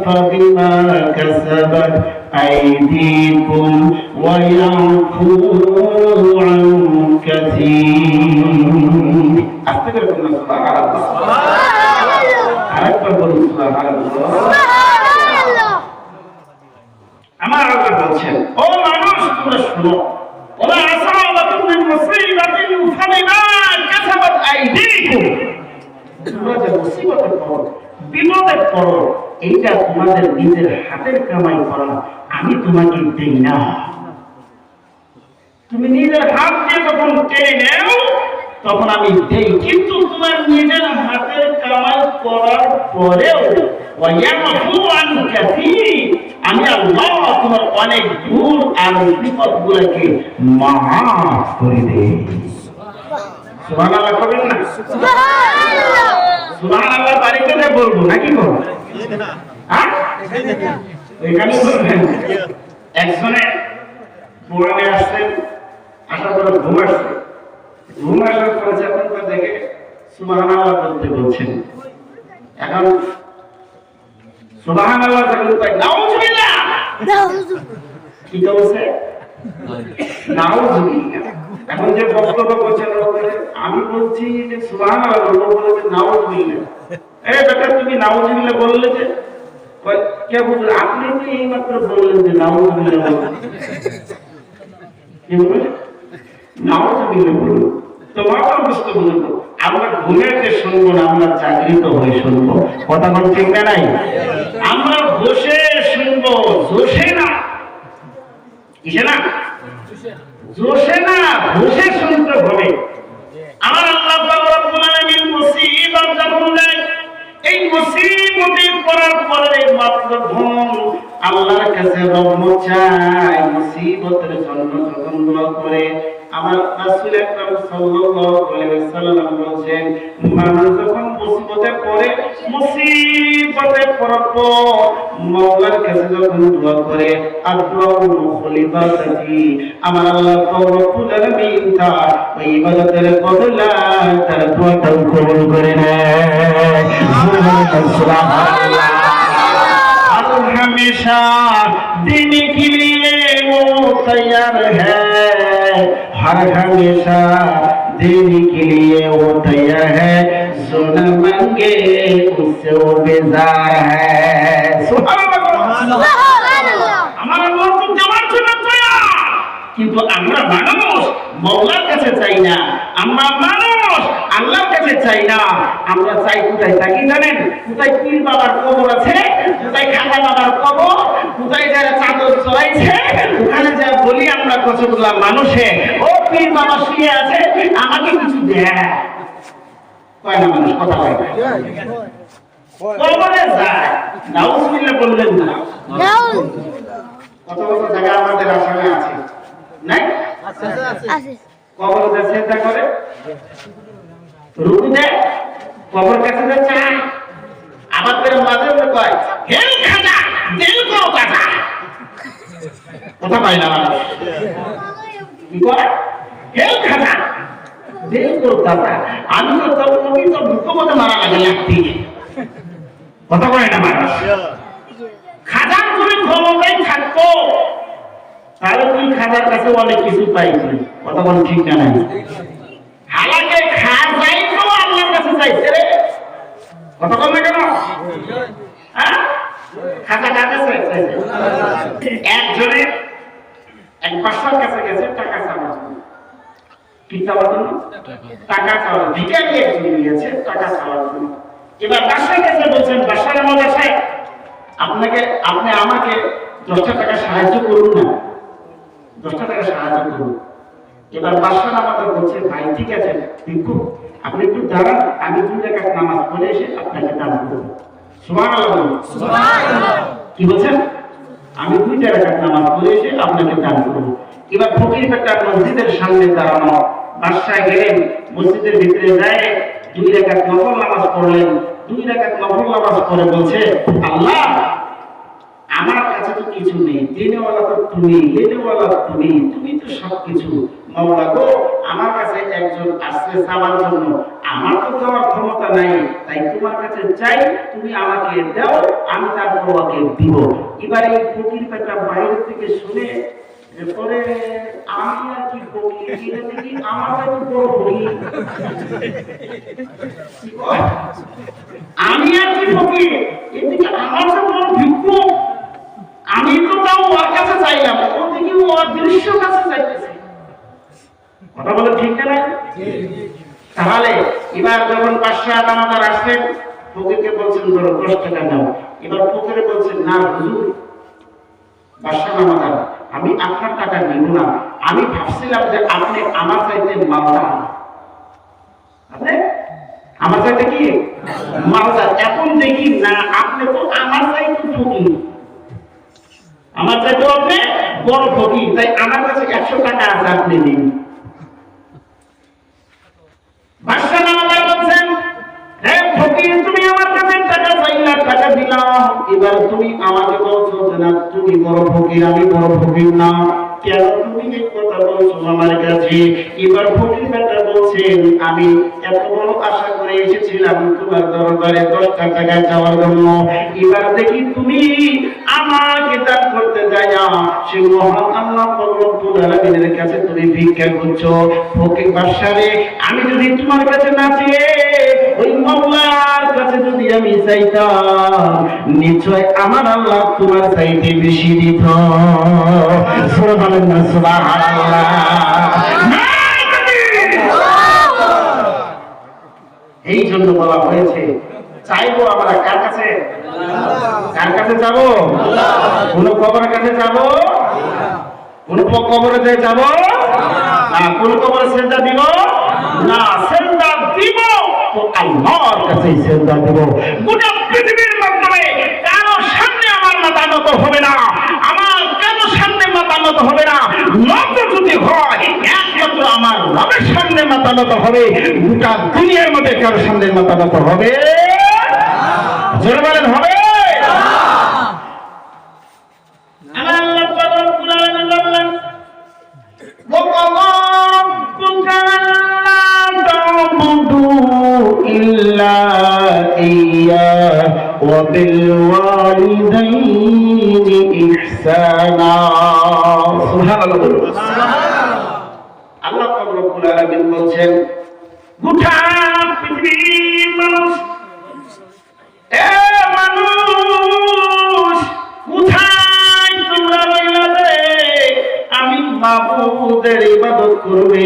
فبما كسبت أيديكم ويعفو عن كثير. أستغفر الله. سبحان الله. أكبر سبحان الله. আমার আল্লাহ বলছেন, ও মানুষ তোমরা শোনো, ওয়া আসাবাতুম মিন মুসিবাতিন ফাবিমা কাসাবাত আইদিকুম, তোমরা যে মুসিবতে পড়ো, বিপদে পড়ো, এইটা তোমাদের নিজের হাতের কামাই করা, আমি তোমাকে দেই না। তুমি নিজের হাত দিয়ে যখন টেনে নাও তখন আমি দেই, কিন্তু তোমার নিজের হাতের কামাই করার পরেও ওয়ায়াফু আন কাসীর, আমি আল্লাহ তোমার অনেক দূর আর বিপদগুলোকে মাফ করে দেই। সুবহানাল্লাহ করবেন না? সুবহানাল্লাহ। সুবহানাল্লাহ বাড়িতে না বলবো নাকি বলবো? হ্যাঁ, এখানে বলবেন। একজনে পুরানে আসছেন, আসার পরে ঘুম আসছে, ঘুম আসার পরে যখন দেখে সুবহানাল্লাহ বলতে বলছেন, এখন সুবহানাল্লাহ যখন কয় নাউজুবিল্লাহ, কি বলছে? নাউজুবিল্লাহ। এখন যে বক্তব্য করছেন আমি বলছি যে সুবহানাল্লাহ বলবো, নাউজুবিল্লাহ। এই বেটা তুমি নাউজুবিল্লাহ বললে যে, কে বুঝলে? আপনি তো এইমাত্র বললেন যে নাউজুবিল্লাহ বলবেন, কি বলবেন? নাউজুবিল্লাহ বলবো। তোমার বুঝতে বলবো, আমরা ঘুমের যে শুনবো না, আমরা জাগৃত হয়ে শুনবো। কথা বল ঠিক না? নাই, আমরা বসে শুনবো, জোশে না, কিসে না, জোশে না, বসে শুনতে হবে। আমার আল্লাহ পাক রব্বুল আলামিন মুসিবত যখন দেয়, এই মুসিবতে পড়ার পরে মাত্র ধন আল্লাহর কাছে রহমত চাই, মুসিবতের জন্য যখন দোয়া করে। আমার রাসূল আকরাম সাল্লাল্লাহু আলাইহি ওয়াসাল্লাম বলেন, মানুষ যখন মুসিবতে পড়ে, মুসিবতে পড়ার পর মাওলার কাছে যখন দোয়া করে, আদুআউ মুখলিফাতি, আমার আল্লাহ রব্বুল আলামিন তার ওই ইবাদতের বদলা তার দোয়াটাও কবুল করে নেয়। সুবহানাল্লাহ। আর हमेशा देने के लिए वो तैयार है, हर हमेशा देने के लिए वो तैयार है, जो न मांगे उससे वो बेजार है। सुबहानाल्लाह। আমার আল্লাহ তো দেওয়ার জন্য তৈরি, কিন্তু আমরা মানুষ মাওলার কাছে চাই না, আমরা মানুষ আল্লাহর কাছে চাই না। আমরা চাই কোথায় থাকি জানেন? কোথায় পীর বাবার কবর আছে, কোথায় খাজা বাবার কবর, কোথায় যারা চাদর চড়াইছে, ওখানে যা বলি আমরা কতগুলা মানুষে, ও পীর বাবা শুয়ে আছে, আমাকে কিছু দেয়, কয় না মানুষ, কথা কয় না, কবরে যায়। নাউজুবিল্লাহ বলবেন না? কত কত জায়গা আমাদের আসামে আছে, নাই? আছে। কবরে যে চিন্তা করে, রুকু দেয়, কবর কাছে যে চায়, আবার করে মাঝে মাঝে কয়, হেল খাজা দিল করো কাজা, কথা পাই না মানুষ, কি করে? হেল খাজা দিল করো কাজা। আমি তো তুমি তো মুখমতে মারা লাগে লাগতি, কথা কয় না মানুষ। খাজার তুমি ক্ষমতায় থাকতো, তাহলে তুই খাজার কাছে অনেক কিছু পাইছি, কথা বল ঠিক না? নাই, হালাকে খাজাই তো আল্লাহর কাছে চাইছে রে, কথা বল না কেন? হ্যাঁ, খাজা কার কাছে চাইছে? একজনে এক বাদশার কাছে গেছে টাকা চাওয়ার জন্য। কি চাওয়ার জন্য? টাকা চাওয়ার। ভিখারি একজন গিয়েছে টাকা চাওয়ার জন্য। এবার বাদশার কাছে বলছেন, বাদশার আমার বাসায় আপনি আমাকে 10টা টাকা সাহায্য করুন না, 10টা টাকা সাহায্য করুন। এবার বাদশা আমাদের বলছে, ভাই ঠিক আছে, কিন্তু আপনি একটু দাঁড়ান, আমি 2 রাকাত নামাজ পড়ে এসে আপনাকে দান করব। সুবহানাল্লাহ। সুবহানাল্লাহ। কি বলছেন? আমি 2 রাকাত নামাজ পড়ে এসে আপনাকে দান করব। এবার ফকির বেটা মসজিদের সামনে দাঁড়ানো, বাদশা গেলেন মসজিদের ভিতরে যায়, 2 রাকাত নফল নামাজ পড়লেন। 2 রাকাত নফল নামাজ পড়ে বলছে, আল্লাহ আমার কাছে তো কিছু নেই, দেনেওয়ালা তো তুমি, লেনেওয়ালা তুমি, তুমি তো সবকিছু, মাওলা গো, আমার কাছে একজন আসছে চাওয়ার জন্য, আমার তো দেওয়ার ক্ষমতা নাই, তাই তোমার কাছে চাই, তুমি আমাকে দাও, আমি তারপর ওকে দিব। এবারে এই ফকির বেটা বাইরে থেকে শুনে এরপরে আমি আর কি ফকির, এটা দেখি আমার কাছে বড় ফকির, আমি আর কি ফকির, এদিকে আমার কাছে বড় ভিক্ষুক, আমি তো তাও ওর কাছে চাইলাম, ওদিকে ও অদৃশ্য কাছে চাইতেছে। কথা বলে ঠিক না? তাহলে এবার যখন বাদশাহ নামাদার আসলেন, ফকিরকে বলছেন ধরো 10 টাকা নাও। এবার ফকিরে বলছেন না হুজুর, বাদশাহ নামাদার, আমি আপনার টাকা নিব না, আমি ভাবছিলাম যে আপনি আমার চাইতে মালদার, আপনি আমার চাইতে কি মালদার, এখন দেখি না আপনি তো আমার চাইতে ফকির, আমার চাইতে আপনি বড় ফকির, তাই আমার কাছে 100 টাকা আছে, আপনি নিন। বাদশাহ নামাদার বলছেন, হে ফকির, তুমি আমার কাছে টাকা চাইলা, টাকা দিলাম, এবার তুমি আমাকে বলছো যে না তুমি বড় ফকির, আমি বড় ফকির না, কেন তুমি এই কথা বলছো আমার কাছে? এবার ফকির বেটা বলছেন, আমি এত বড় আশা করে এসেছিলাম তোমার দরবারে 10 টাকা চাওয়ার জন্য, এবার দেখি তুমি আমাকে দান করতে যাই না, সে মহান আল্লাহ রব্বুল আলামিনের কাছে তুমি ভিক্ষা করছো। ফকির বাদশা রে, আমি যদি তোমার কাছে না চেয়ে ওই মাওলার কাছে যদি আমি চাইতাম, নিশ্চয় আমার আল্লাহ তোমার চাইতে বেশি দিত। সুবহানাল্লাহ, সুবহানাল্লাহ। এই জন্য বলা হয়েছে চাইবো আমরা কার কাছে? কার কাছে যাবো? কোন কবরের কাছে যাবো? কোন কবরে যে যাবো না, কোন কবরে সেজদা দিব না, সেজদা দিব তো আল্লাহর কাছে সেজদা দেব। গোটা পৃথিবীর মাধ্যমে কারো সামনে আমার মাথা নত হবে না, আমার কারো সামনে মাথা নত হবে না, নত যদি হয় একমাত্র আমার রবের সামনে মাথা নত হবে, গোটা দুনিয়ার মধ্যে কারো সামনে মাথা নত হবে জোরে বলেন হবে? আমার আল্লাহ রব্বুল আলামিন বললেন, وَقَضَى تَعْبُدُوا إِلَّا إِيَّاهُ وَبِالْوَالِدَيْنِ إِحْسَانًا। সুবহানাল্লাহ। আল্লাহ রব্বুল আলামিন বলছেন, গোটা পৃথিবীর মানুষ, এ মানুষ কোথায় তোমরা রইলে? আমি মাবুদের ইবাদত করবে,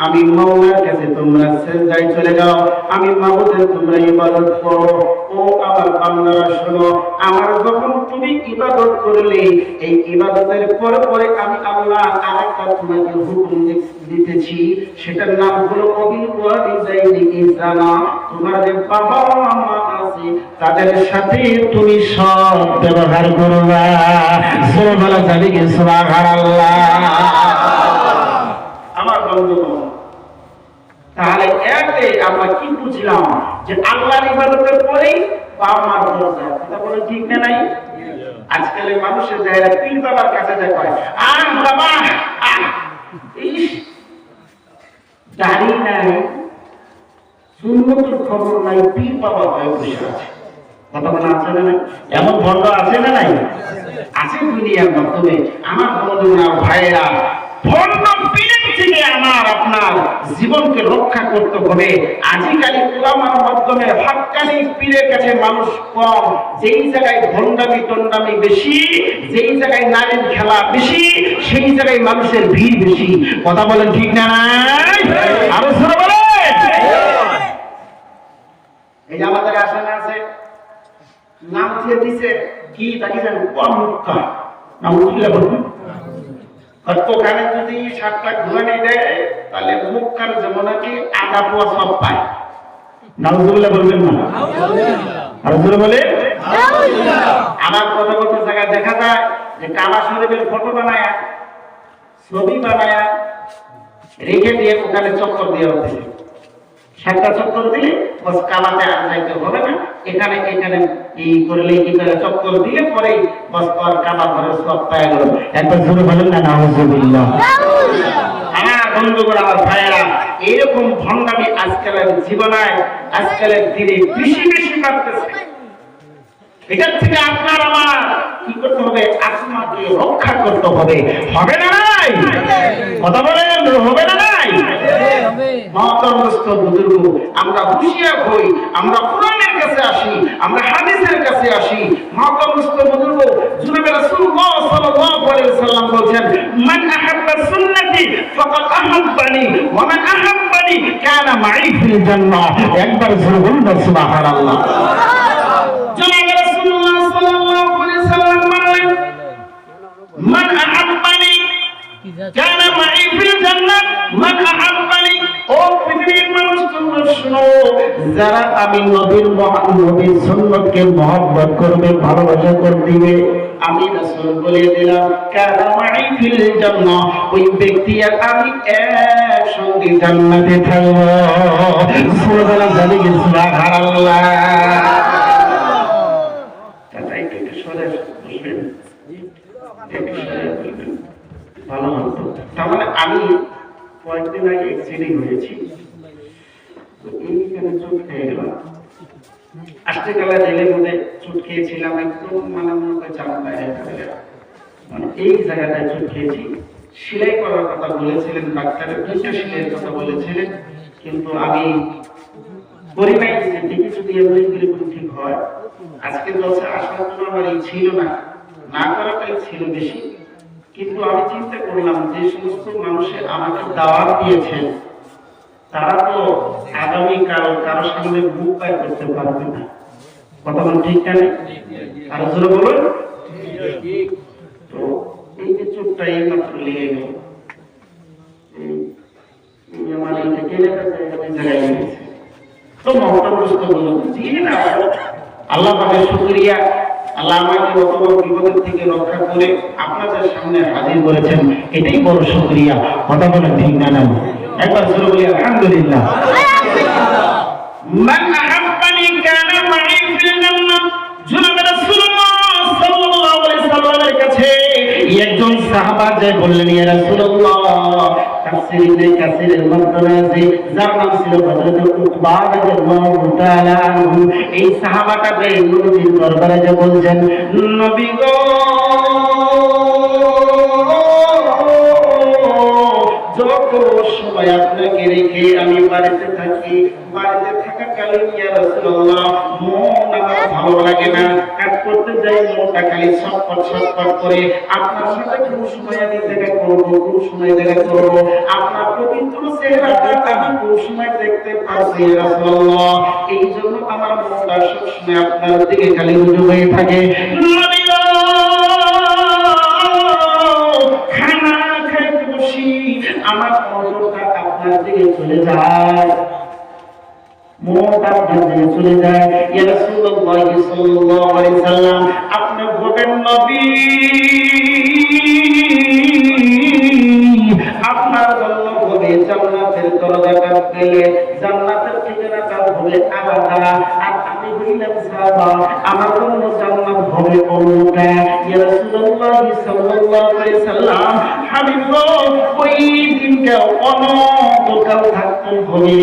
আমি মাওলার কাছে তোমরা সেজদায় চলে যাও, আমি মাবুদের তোমরা ইবাদত করো। ও আমার বান্দারা শোনো, আমার যখন তুমি ইবাদত করলে, এই ইবাদতের পরে পরে আমি আল্লাহ আরেকটা তোমাকে হুকুম দিতেছি, সেটার নাম হলো অবিল ওয়ালিদাইনি ইহসানা। তোমার যে বাবা মা আছে তাদের সাথে তুমি সৎ ব্যবহার করবা। জোরে বলা যাবে কি সুবহানাল্লাহ? আমার বন্ধুগণ, তাহলে এতে আমরা কি বুঝলাম যে আল্লাহর ইবাদতের পরেই বাবা মার দরজা, কথা বলে ঠিক না? নাই আজকাল মানুষের যারা পীর বাবার কাছে যায় কয়, আহ বাবা ইস দাড়ি নাই, সুন্নতের খবর নাই, পীর বাবা হয়ে বসে আছে। কথা বলা আছে না নাই? এমন বন্ধ আছে না নাই? আছে দুনিয়ার মাধ্যমে। আমার বন্ধুরা ভাইয়েরা, ধর্ম পীরের থেকে আমার আপনার জীবনকে রক্ষা করতে হবে। আজকাল উলামার মাধ্যমে হাক্কানি পীরের কাছে মানুষ কম, যেই জায়গায় ভণ্ডামি টন্ডামি বেশি, যেই জায়গায় নারীর খেলা বেশি, সেই জায়গায় মানুষের ভিড় বেশি। কথা বলেন ঠিক না? নাই আরো শুনে বলেন। এই যে আমাদের আসামে আছে, নাম দিয়ে দিছে কি তাকে জানেন? মুক্তা নাম উঠলে বলবেন, ওখানে যদি 7 লাখ ঘুরানি দেয় তাহলে মুক্তার যেমন কি আধা পোয়া সব পায়। নাউজুবিল্লাহ বলবেন না? আর জোরে বলে। আমার কত কত জায়গায় দেখা যায় যে কাবা শরীফের ফটো বানায়, ছবি বানায় রেখে দিয়ে ওখানে চক্কর দিয়ে হচ্ছে, 7টা চক্কর দিলে বস কাবাতে আর যাইতে হবে না, এখানে এখানে এই করলে কি করে চক্কর দিলে পরে বস আর কাবা ঘরে সব পায় গেল। একবার জোরে বলেন না নাউজুবিল্লাহ। আমার বন্ধুগণ আমার ভাইয়েরা, এরকম ভণ্ডামি আজকালের জীবনায় আজকালের দিনে বেশি বেশি বাড়তেছে। এটার থেকে আপনার আমার কি করতে হবে? আত্মাকে রক্ষা করতে হবে। হবে না নাই? কথা বলেন, হবে না নাই? মহতরমস্ত বুজুর্গ, আমরা হুঁশিয়ার হই, আমরা কোরআনের কাছে আসি, আমরা হাদিসের কাছে আসি। মহতরমস্ত বুজুর্গ, জনাবে রাসূলুল্লাহ সাল্লাল্লাহু আলাইহি ওয়াসাল্লাম বলেন, মান আহাব্বা সুন্নতি ফাকাদ আহাব্বানি ওয়া মান আহাব্বানি কানা মাই ফিল জান্নাহ। একবার জোরে বলুন সুবহানাল্লাহ। জনাবে রাসূলুল্লাহ সাল্লাল্লাহু আলাইহি ওয়াসাল্লাম বলেন, মান আহাব্বানি কানা মাই ফিল জান্নাহ মান আহাব্বানি। ও পৃথিবীর মানুষ, তোমরা শুনো, যারা আমি নবীর নবীর সুন্নতকে মহব্বত করবে, ভালোবাসা করবে, আমি রাসূল বলে দিলাম, কানা মাই ফিল জান্নাহ, ওই ব্যক্তি আর আমি একসঙ্গে জান্নাতে থাকব। সুবহানাল্লাহ, জানি কি সুবহানাল্লাহ। তাই তো একটু সরে বলবেন, ভালো হতো। তার মানে আমি কয়েকদিন আগে অ্যাক্সিডেন্ট হয়েছি, এইখানে চোট খেয়ে গেলাম। আসতে গেলা জেলের মধ্যে চোট খেয়েছিলাম, একদম মানে মনে করে চামড়ায়, মানে এই জায়গাটায় চোট খেয়েছি। সেলাই করার কথা বলেছিলেন ডাক্তারের, 2টা সেলাইয়ের কথা বলেছিলেন, কিন্তু আমি করি নাই। দেখি যদি এমনি করে ঠিক হয়। আজকে জলসা আসার জন্য আমার এই ছিল না, না করাটাই ছিল বেশি। কিন্তু আমি চিন্তা করলাম, যে সমস্ত মানুষের আমাকে দাওয়াত দিয়েছেন, তারা তো আগামীকাল কারোর সামনে মুখ পায় করতে পারবে না। কথা বল ঠিক কেন? আরো জোরে বলুন। তো এই যে চোখটা এই মাত্র লেগে গেল, আমার এইটা কেটে জায়গায় গেছে। তো মহতাবস্ত বলুন, জি না, আল্লাহ পাকের শুকরিয়া, আল্লাহ আমাকে কত বড় বিপদের থেকে রক্ষা করে আপনাদের সামনে হাজির করেছেন, এটাই বড় শুকরিয়া। কথা বলেন ঠিক না? একবার জোরে বলি আলহামদুলিল্লাহ। মান আহাব্বানি কানা মাই ফিল জান্নাহ। জনাবে রাসূলুল্লাহ সাল্লাল্লাহু আলাইহি সাল্লামের কাছে একজন সাহাবা যায় বললেন, ইয়া রাসূলুল্লাহ, তাফসীরে কাসিরের মাধ্যমে আছে, যার নাম ছিল হযরত উকবা রাদিয়াল্লাহু তাআলা আনহু। এই সাহাবাটা যে নবীর দরবারে যে বলছেন, নবী গো, যত সময় আপনাকে রেখে আমি বাড়িতে থাকি, বাড়িতে থাকাকালীন ইয়া রাসূলুল্লাহ মন আমার ভালো লাগে না, কাজ করতে যাই মনটা খালি ছটফট ছটফট করে। আপনার সাথে কোন সময় আমি দেখা করব, কোন সময় দেখা করব, আপনার পবিত্র চেহারাটা আমি কোন সময় দেখতে পারছি ইয়া রাসূলুল্লাহ। এই জন্য আমার মনটা সবসময় আপনার দিকে খালি রুজু হয়ে থাকে। নবী গো, খানা খাইতে বসি আমার মনটা আপনার দিকে চলে যায়, মনটা আপনার দিকে চলে যায়। ইয়া রাসূলুল্লাহ সাল্লাল্লাহু আলাইহি সাল্লাম, আপনি বলেন নবী, আপনার জন্য হবে জান্নাতের দরজাটা পেলে, জান্নাতের ঠিকানাটা হবে আলাদা, আর আমি হইলাম সাহাবা, আমার জন্য জান্নাত হবে অন্যটা। ইয়া রাসূলুল্লাহ সাল্লাল্লাহু আলাইহি সাল্লাম, হাবিব ওই দিনটা অনন্তকাল থাকতে হবে,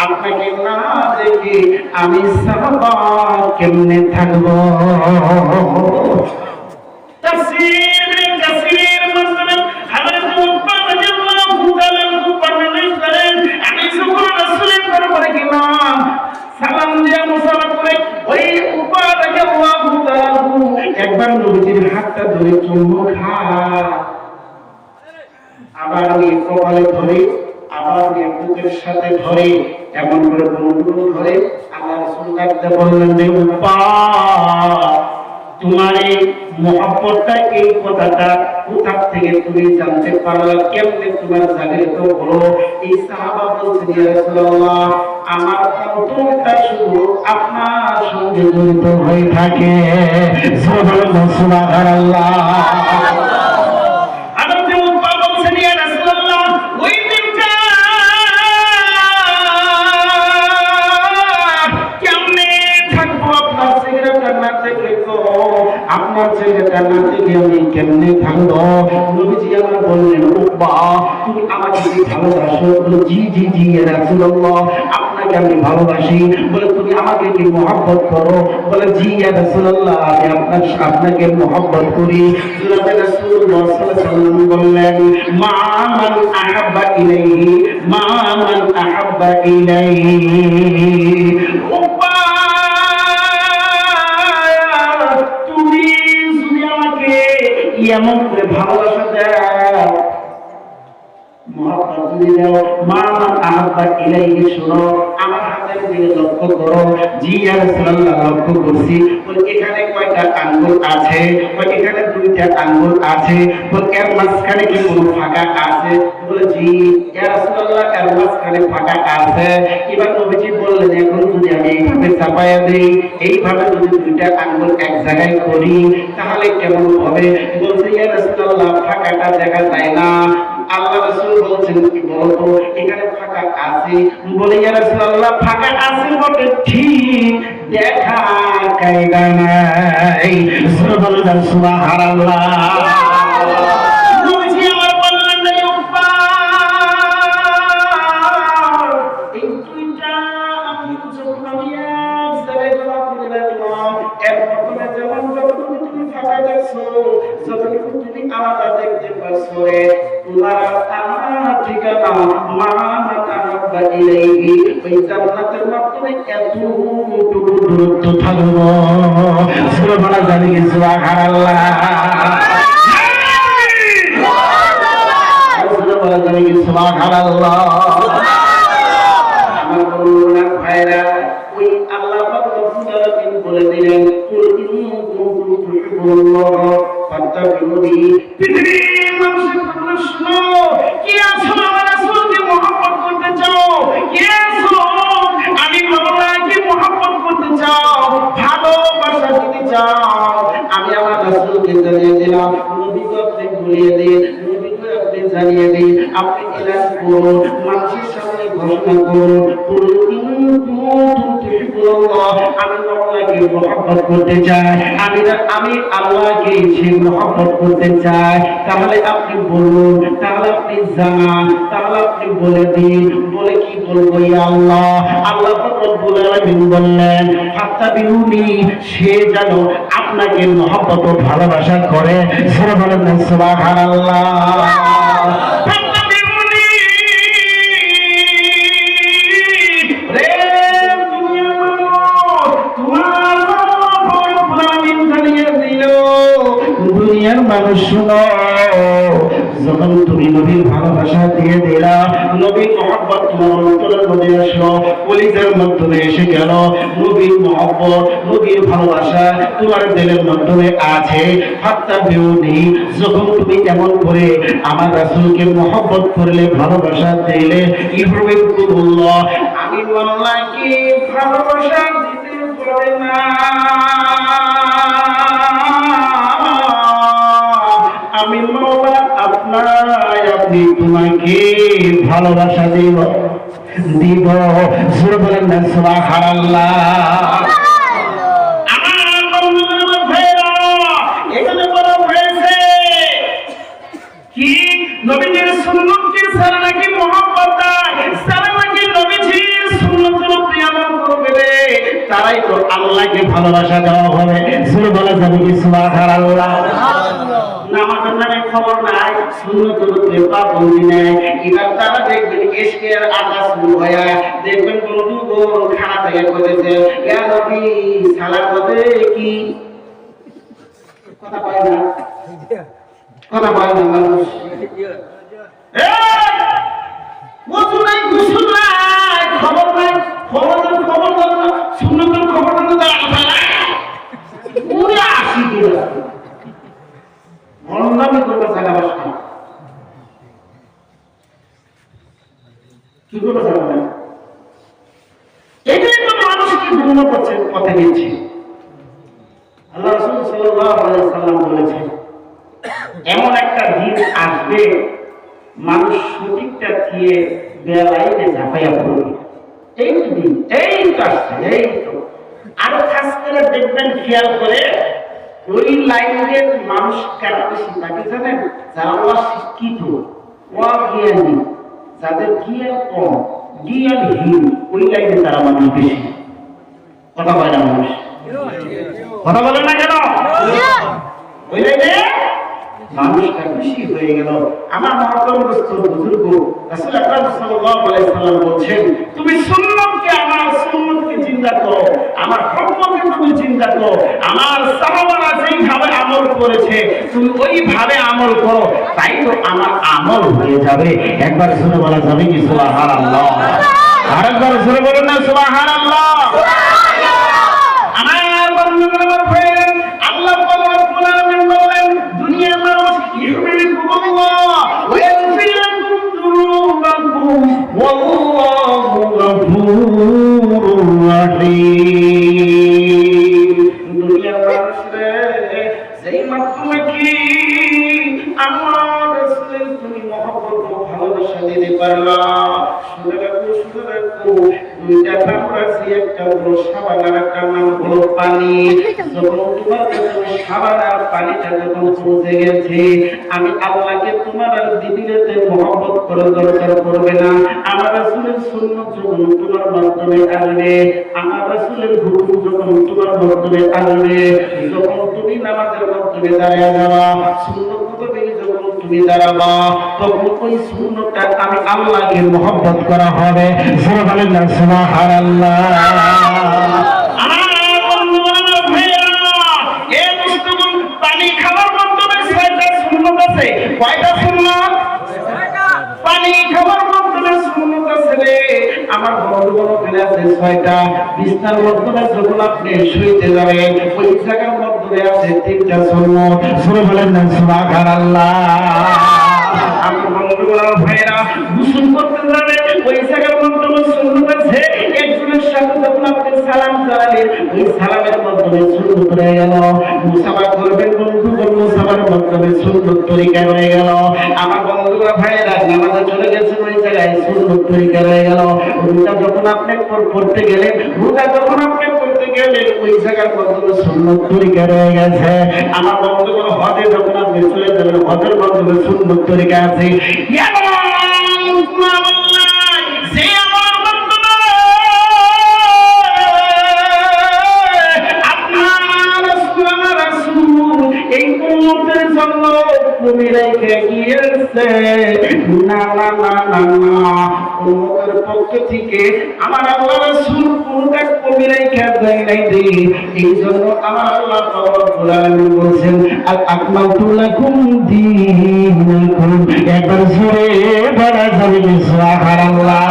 আপনাকে না দেখে আমি সাহাবা কেমনে থাকবো? তাফসীর কাসির মাসআলা হযরত উকবা রাদিয়াল্লাহু তাআলা বর্ণনা করেন, আমি যখন রাসূলের দরবারে গেলাম, সালাম দিয়া মুসাফা করে ওই উকবা রাদিয়াল্লাহু তাআলা একবার নবীজির হাতটা ধরে চুম্বন খায়, আবার ওই কপালে ধরে, আবার ওই বুকের সাথে ধরে, এমন করে বন্ধু ধরে আল্লাহ রাসূল ডাকতে বললেন, রে উকবা, তোমার এই মহব্বতটা, এই কথাটা কোথা থেকে তুমি জানতে পারলে, কেমনে তোমার জাগরিত হলো? এই সাহাবা বলছেন, ইয়া রাসূলুল্লাহ, আমার অন্তরটা শুধু আপনার সঙ্গে জড়িত হয়ে থাকে। সুবহানাল্লাহ। আপনার ছেলেটা নাতিকে আমি কেমনে থাকবো? নবীজি আমার বললেন, উকবা তুমি আমাকে কি ভালোবাসো? বলে জি জি জি ইয়া রাসূলুল্লাহ, আপনাকে আমি ভালোবাসি। বলে তুমি আমাকে কি মহব্বত করো? বলে জি ইয়া রাসূলুল্লাহ, আমি আপনাকে মহব্বত করি। রাসূলুল্লাহ সাল্লাল্লাহু আলাইহি ওয়াসাল্লাম বললেন, মা মান আহাব্বা ইলাইহি, মা মান আহাব্বা ইলাইহি। উকবা তুমি যদি আমাকে এমন করে ভালোবাসা দাও, মহব্বত যদি দাও, মা মান আহাব্বা ইলাইহি, শোনো আমার হাতের দিকে লক্ষ্য করো। জি ইয়া রাসূলুল্লাহ, লক্ষ্য করছি। বলে এখানে কয়টা আঙ্গুল আছে? বলে এখানে দুইটা আঙ্গুল আছে। বলে এর মাঝখানে কি কোনো ফাঁকা আছে? বলে জি ইয়া রাসূলুল্লাহ, এর মাঝখানে ফাঁকা আছে। এবার নবীজি বললেন, এখন যদি আমি এইভাবে চাপায়া দেই, এইভাবে যদি দুইটা আঙ্গুল এক জায়গায় করি, তাহলে কেমন হবে? বলছে ইয়া রাসূলুল্লাহ, ফাঁকাটা দেখা যায় না। আল্লাহ রাসূল বলছেন, কি বলতো এখানে ফাঁকা আছে? বলে ইয়া রাসূলুল্লাহ, ফাঁকা আছে বটে ঠিক, দেখা কায়দা নাই। সুবহানাল্লাহ। নবীজি আমার বললেন, উকবা এই দুইটা আমি যখন আমি এক জায়গায় জমা করে রাখলাম, এর প্রথমে যেমন যতটুকু তুমি ফাঁকা দেখছো, যতটুকু তুমি আলাদা দেখতে পাচ্ছো, তোমার আমার ঠিকানা মা মান আহাব্বা ইলাইহি, ওই জান্নাতের মাধ্যমে এতটুকু দূরত্ব থাকবো। সুবহানাল্লাহ, জানি সুবহানাল্লাহ। সুবহানাল্লাহ, জানি সুবহানাল্লাহ। আমার বন্ধুরা ভাইরা, ওই আল্লাহ পাক রব্বুল আলামিন বলে দিলেন, কুল ইন কুনতুম তুহিব্বুনাল্লাহ ফাত্তাবিউনি। পৃথিবীর মানুষের প্রশ্ন, কি আছো আমার রাসূলকে মহব্বত করতে চাও? কি আছো আমি আল্লাহকে মহব্বত করতে চাও, ভালোবাসা দিতে চাও? আমি আমার রাসূলকে জানিয়ে দিলাম, নবীকে আপনি বলিয়ে দিন, নবীকে আপনি জানিয়ে দিন, আপনি এলান করুন, মানুষের সামনে ঘোষণা করুন, কুল ইন কুনতুম তুহিব্বুনাল্লাহ, আমি আল্লাহকে মহব্বত করতে চাই, আমি আল্লাহকে সে মহব্বত করতে চাই। তাহলে আপনি বলুন, তাহলে আপনি জানান, তাহলে আপনি বলে দিন। বলে কি বলবো? ইয়া আল্লাহ, আল্লাহ রব্বুল আলামিন বললেন, ফাত্তাবিউনি, সে যেন আপনাকে মহব্বত ও ভালোবাসা করে। সুবহানাল্লাহ। দুনিয়ার মানুষ শুনো, যখন তুমি নবীর ভালোবাসা দিয়ে দিলা, নবীর মহব্বত তোমার অন্তরের মধ্যে আসলো, কলিজার মাধ্যমে এসে গেল, নবীর মহব্বত, নবীর ভালোবাসা তোমার দিলের মাধ্যমে আছে। ফাত্তাবিউনি, যখন তুমি এমন করে আমার রাসূলকে মহব্বত করলে, ভালোবাসা দিলে, ইউহিব্বুকুল্লাহ, আমি আল্লাহকে ভালোবাসা দিতে পারি না। আমি মওলা আপনার, আপনি তোমাকে ভালোবাসা দিব। সুরে বলেন না সুবহানাল্লাহ। আমার বন্ধুরা ভাইরা, এখানে বলা হয়েছে কি নবীজির সুন্নতকে সারা নাকি মহব্বত দেয়, সারা নাকি নবীজির সুন্নতের উপরে আমল করবে, তারাই তো আল্লাহকে ভালোবাসা দেওয়া হবে। সুরে বলা যাবে কি সুবহানাল্লাহ। নামাজের নামে খবর নাই, সুন্নতের উপরে পাবন্দি নাই। এবার তারা দেখবেন এশকের আটা শুরু হয়ে, দেখবেন কোন যুবক খানা থেকে করেছে, ইয়া নবী সালার মধ্যে কি কথা পায় না, কথা পায় না মানুষ। ওযু নাই, গোসল নাই, খবর নাই, খবর না, সুন্নতের খবর না, পুরা আসি দিলা মরণদামি করবে জায়গা বাসা কি করবে জায়গা নাই। এটাই তো মানুষকে বিভিন্ন পথে নিয়েছে। আল্লাহ রাসূল সাল্লাল্লাহু আলাইহি ওয়াসাল্লাম বলেছেন, এমন একটা দিন আসবে মানুষ সঠিকটা দিয়ে বেলাইনে ঝাঁপাইয়া পড়বে। এই দিন এই তো আসছে, এই তো। আরো খাস করে দেখবেন, খেয়াল করে ওই লাইনের মানুষ কেন বেশি থাকে জানেন? যারা শিক্ষিত, অজ্ঞানী, যাদের জ্ঞান কম, জ্ঞানহীন, ওই লাইনে তারা মানুষ বেশি। কথা বলে না মানুষ, কথা বলে না কেন? ওই লাইনে মানুষটা খুশি হয়ে গেল। আমার মহতরম বুজুর্গ রাসূল আকরাম সাল্লাল্লাহু আলাইহি সাল্লাম বলেন, তুমি সুন্নাতকে, আমার সুন্নাতকে জিন্দা করো, আমার হুকুমকে তুমি জিন্দা করো। আমার সাহাবারা যেইভাবে আমল করেছে তুমি ওইভাবে আমল করো, তাই তো আমার আমল হয়ে যাবে। একবার শুনে বলা যাবে কি সুবহানাল্লাহ? আরেকবার শুনে বলুন না সুবহানাল্লাহ। আমার বন্ধুরা, আমার ভাইরা, আল্লাহ রব্বুল আলামিন বলেন, দুনিয়ার মানুষ ইউহিব্বুল্লাহ ওয়া ইয়াগফির লাকুম যুনুবাকুম ওয়াল্লাহু গফুরুর রাহিম। দুনিয়ার মানুষরে যেই মাধ্যমে কি আমার রাসূলের তুমি মহব্বত ও ভালোবাসা দিতে পারলা, শুনে রাখো দুইটা নাম রাখছি, একটা হলো সাবান আর একটা নাম হলো পানি। যখন তোমার কাছে সাবান আর পানিটা যখন পৌঁছে গেছে, আমি আল্লাহকে তোমার আর দিদিতে মহব্বত করে দরকার করবে না। আমার রাসূলের সুন্নাত যখন তোমার মাধ্যমে আসবে, আমার রাসূলের হুকুম যখন তোমার মাধ্যমে আসবে, যখন তুমি নামাজের মাধ্যমে দাঁড়িয়ে যাবা, সুন্নাত মতো যখন তুমি দাঁড়াবা, তখন ওই সুন্নাতটা আমি আল্লাহকে মহব্বত করা হবে। সুবহানাল্লাহ, সুবহানাল্লাহ। পানি খাওয়ার মাধ্যমে ছয়টা সুন্নাত আছে। কয়টা সুন্নাত? পানি খাওয়ার মাধ্যমে সুন্নাত আছে রে আমার বন্ধুগণ, ফেলে আছে ছয়টা। বিছনার মাধ্যমে যখন আপনি শুইতে যাবেন, ওই জায়গার মাধ্যমে আছে তিনটা সুন্নাত। সুরে বলেন না সুবহানাল্লাহ। আমার বন্ধুগণ, ভাইরা, গোসল করতে যাবে, ওই জায়গার মাধ্যমে সুন্নাত আছে। একজনের সাথে যখন আপনি সালাম চালাবেন, ওই সালামের মাধ্যমে সুন্নাত হয়ে গেল। মুসাফা করবেন বন্ধুগণ, মুসাফার মাধ্যমে সুন্নাত তরিকা হয়ে গেল। আমার বন্ধুরা, ভাইরা, নামাজে চলে গেছেন, ওই জায়গায় সুন্নাত তরিকা হয়ে গেল। রোজা যখন আপনি করতে গেলেন, রোজা যখন আপনি করতে গেলেন, ওই জায়গার মাধ্যমে সুন্নাত তরিকা হয়ে গেছে। আমার বন্ধুগণ, হজে যখন আপনি চলে যাবেন, হজের মাধ্যমে সুন্নাত তরিকা আছে। এই উম্মতের জন্য তুমি রেখে গিয়েছে, না না না না না, উম্মতের পক্ষ থেকে আমার আল্লাহ রাসূল কোনটা কমি রেখে দেয় নাই রে। এই জন্য আমার আল্লাহ রব্বুল আলামিন বলেন, আল আকমালতু লাকুম দীনাকুম। একবার জোরে বলা যাবে সুবহানাল্লাহ।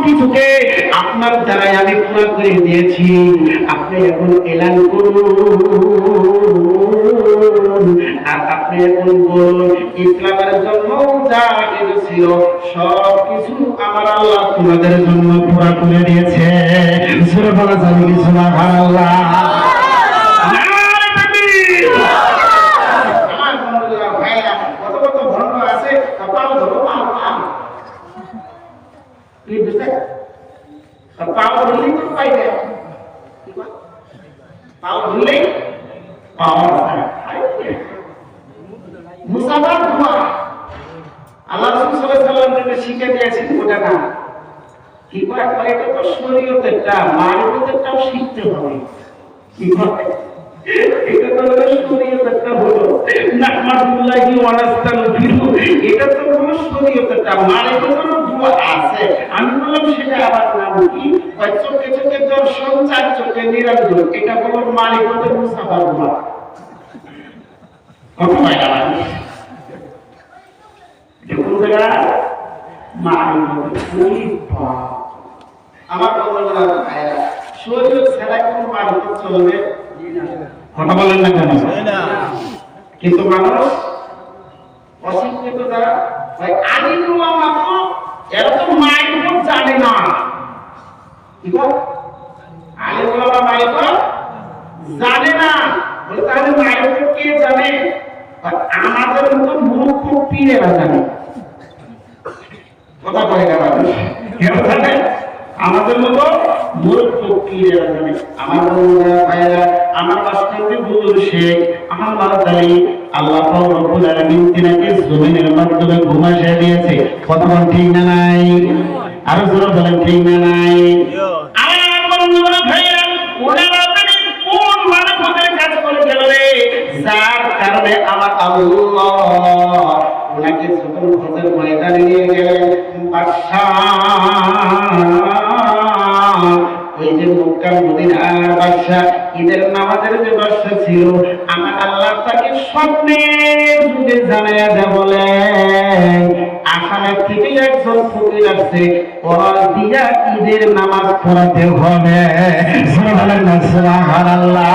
কিছুকে আপনার দ্বারাই আমি পুরো করে দিয়েছি। আপনি এখন এলান করুন, আর আপনি এখন বলুন, ইসলামের জন্য যা কিছু ছিল সব কিছু আমার আল্লাহ তোমাদের জন্য পুরো করে দিয়েছে। সুরে বলা যাবে কি সুবহানাল্লাহ? আমার বন্ধুরা, ভাইরা, কত কত ভণ্ড আছে, পাও ধরো, পাও পাও ধরলেই তো পাইবে, পাও ধরলেই পাওয়া যায়। মুসাফার দোয়া আল্লাহ রাসূল সাল্লাল্লাহু আলাইহি ওয়াসাল্লাম শিখিয়ে দিয়েছেন, ওটা না কি করে? এটা তো শরীয়তেরটা, মারিফতেরটাও শিখতে হবে। কি করে? এটা তো শরীয়তেরটা হলো নাহমাদুল্লাহি ওয়া নাস্তাগফিরু, এটা তো হলো শরীয়তেরটা। মারিফতেরও দোয়া আছে, আমি বললাম সেটা আবার নাম কি? চোখে চোখে দর্শন, চার চোখে নিরঞ্জন, এটা হলো মারিফতের মুসাফার দোয়া। কত পায়না লাগে যখন জায়গা মারিফত। আমার বন্ধুরা, ভাইরা, শরীয়ত ছাড়া কোন মারিফত চলবে কথা বলেন না কেন? কিন্তু মানুষ অশিক্ষিত, যারা ভাই আলিম ওলামা তো এরা তো মায়ের উপর জানে না। কি গো আলেম ওলামা মায়ের উপর জানে না, বলে তাহলে মায়ের উপর কে জানে? আমাদের মতো মূর্খ পীরেরা জানে। কথা বলে গেল জানে, আমাদের মতো মূর্খ পীরেরা জানে। আমার বন্ধুরা ভাইয়েরা, আমার বাস্তবে হুজুর শেখ আহমদ আলী আল্লাহ পাক রব্বুল আলামিন তিনাকে জমিনের মাধ্যমে ঘুমাসে দিয়েছে। কথা বল ঠিক না নাই? আরো জোরে বলেন ঠিক না নাই? আমার বন্ধুরা ভাইয়েরা, ওনারা কোন মানবতার কাজ করে গেল রে, যার কারণে আমার আল্লাহ ওনাকে যখন হজের ময়দানে নিয়ে গেলেন, ওই যে মক্কা মদিনার বাদশা ঈদের নামাজের যে বাদশা ছিল, আমার আল্লাহ তাকে স্বপ্নের যুগে জানাইয়া দেয়, বলে আসামের থেকে একজন ফকির আসছে, ওরা দিয়া ঈদের নামাজ পড়াতে হবে। সুবহানাল্লাহ।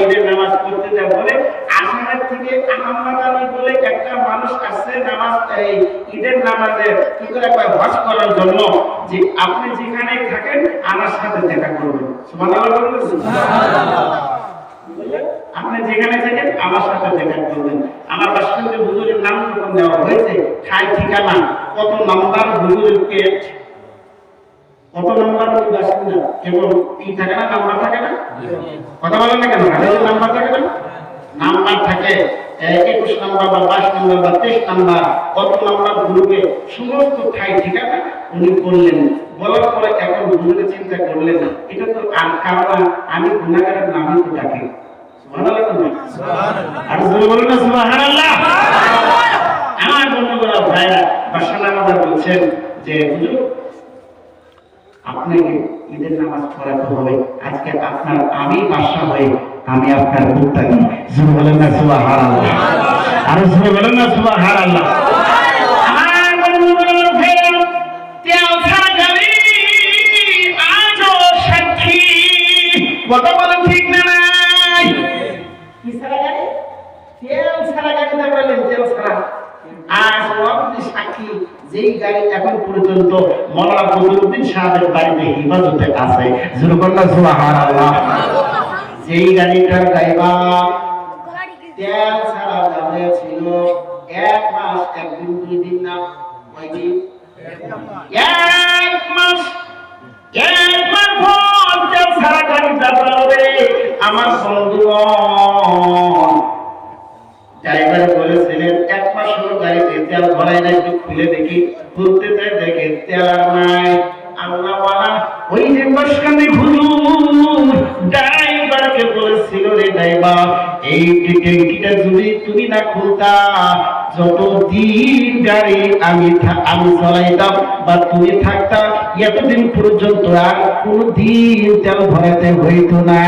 ঈদের নামাজ পড়তে যায় বলে আসামের থেকে আহমদ আলী বলে একটা মানুষ আসছে নামাজ ঈদের নামাজে কি করে হজ করার জন্য, যে আপনি যেখানে থাকেন আমার সাথে দেখা করবেন। সুবহানাল্লাহ বলবেন? আপনি যেখানে থাকেন আমার সাথে দেখা করবেন। আমার বাসন্তী হুজুরের নাম যখন দেওয়া হয়েছে, ঠাই ঠিকানা, কত নাম্বার হুজুরের পেট, কত নাম্বার বাসিন্দা, কেবল কি থাকে না, নাম্বার থাকে না? কথা বলেন না কেন? নাম্বার থাকে না? নাম্বার থাকে 21 নাম্বার বা 22 নাম্বার বা 23 নাম্বার, কত নাম্বার গ্রুপে সমস্ত ঠাই ঠিকানা উনি করলেন। বলার পরে এখন হুজুরে চিন্তা করলেন, এটা তো কারণ আমি গুনাহগারের নামই তো ডাকি। সুবহানাল্লাহ। আর জোরে বলুন না সুবহানাল্লাহ। আমার বন্ধুরা ভাইরা, বাদশাহ আমাদের বলছেন যে হুজুর আপনাকে ঈদের নামাজ পড়াতে হবে, আজকে আপনার আমি বাদশা হয়ে আমি আপনার মুত্তাকি। জোরে বলেন না সুবহানাল্লাহ। আর জোরে বলেন না সুবহানাল্লাহ। আমার বন্ধুরা ভাইরা, তেল ছাড়া গাড়ি আজও সাক্ষী। কথা বলেন ঠিক না নাই? কি ছাড়া গাড়ি? তেল ছাড়া গাড়ি না বলেন, তেল ছাড়া। আজ অবধি সাক্ষী যেই গাড়ি এখন পর্যন্ত মওলানা বদরুদ্দিন সাহেবের বাড়িতে হিফাজতে আছে। জোরে বলেন না সুবহানাল্লাহ। যেই গাড়িটার ড্রাইভার তেল ছাড়া যাবে ছিল 1 মাস 1 দিন 2 দিন না, কয়দিন? 1 মাস 1 মাস পর তেল ছাড়া গাড়ি যাবে। আমার বন্ধুগণ, ড্রাইভার বলেছিলেন 1 মাস হলো গাড়িতে তেল ভরাই নাই, একটু খুলে দেখি। খুলতে চাই, দেখে তেল আর নাই। আল্লাহওয়ালা ওই যে বসকানি হুজুর ড্রাইভারকে বলেছিল, রে ড্রাইভার, এই ট্যাঙ্কিটা যদি তুমি না খুলতা, যতদিন গাড়ি আমি চালাইতাম বা তুমি থাকতা, এতদিন পর্যন্ত আর কোনদিন তেল ভরাতে হইতো না।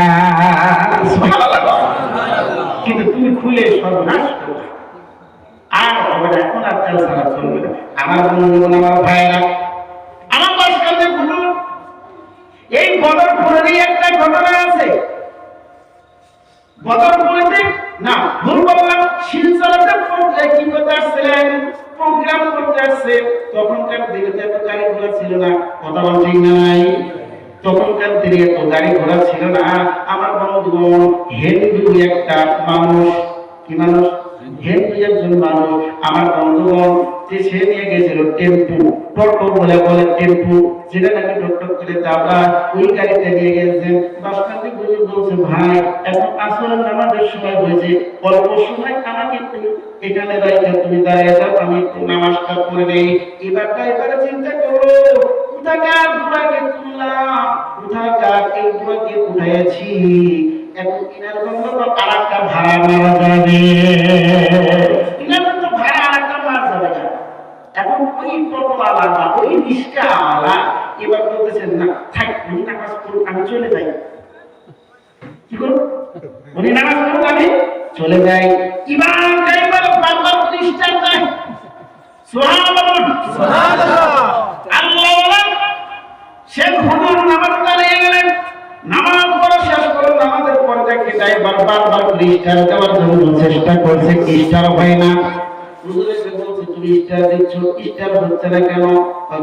কিন্তু তুমি খুলে সর্বনাশ করবে, আর হবে না, এখন আর তেল ছাড়া চলবে না। আমার বন্ধুগণ, আমার ভাইয়েরা, আমার বাসকালে হুজুর এই বদরপুরেরই একটা ঘটনা আছে। বদরপুরেতে না, ভুল বললাম, শিলচরাতে কি করতে আসছিলেন, প্রোগ্রাম করতে আসছে। তখনকার দিনে এত গাড়ি ঘোড়া ছিল না। কথা বল ঠিক নাই? তখনকার দিনে এত গাড়ি ঘোড়া ছিল না। আমার বন্ধুগণ, হিন্দু একটা মানুষ, কি মানুষ? হিন্দু একজন মানুষ। আমার বন্ধুগণ, যে সে নিয়ে গেছিল টেম্পু, টোটো বলে টেম্পু, যেটা নাকি টকটক করে যাবা, ওই গাড়িতে নিয়ে গেছেন। বাসকান্দি হুজুর বলছে, ভাই এখন আসরের নামাজের সময় হয়েছে, অল্প সময় আমাকে তুমি এখানে রাইখা তুমি দাঁড়িয়ে যাও, আমি একটু নামাজটা পড়ে নেই। এবারে চিন্তা করো, কোথাকার বুড়াকে তুললাম, কোথাকার এই বুড়াকে উঠাইয়াছি, এখন ইনার জন্য তো আরেকটা ভাড়া মারা যাবে, ইনার জন্য ভাড়া আরেকটা মারা যাবে না। এখন ওই টোটোওয়ালা বা ওই রিক্সাওয়ালা এবার বলতেছেন, না থাক, উনি নামাজ পড়ুক, আমি চলে যাই। কি করব? উনি নামাজ পড়ুক, আমি চলে যাই। ইমাম ড্রাইভার বারবার রিক্সার যায়। সুবহানাল্লাহ, সুবহানাল্লাহ। আল্লাহ সে হুজুর নামাজ চালিয়ে গেলেন। নামাজ পড়া শেষ করে নামাজের পর দেখে ড্রাইভার বারবার রিক্সার যাওয়ার জন্য চেষ্টা করছে, রিক্সার হয় না। হুজুরে বলছে তুমি স্টার দিচ্ছ, স্টার হচ্ছে না কেন?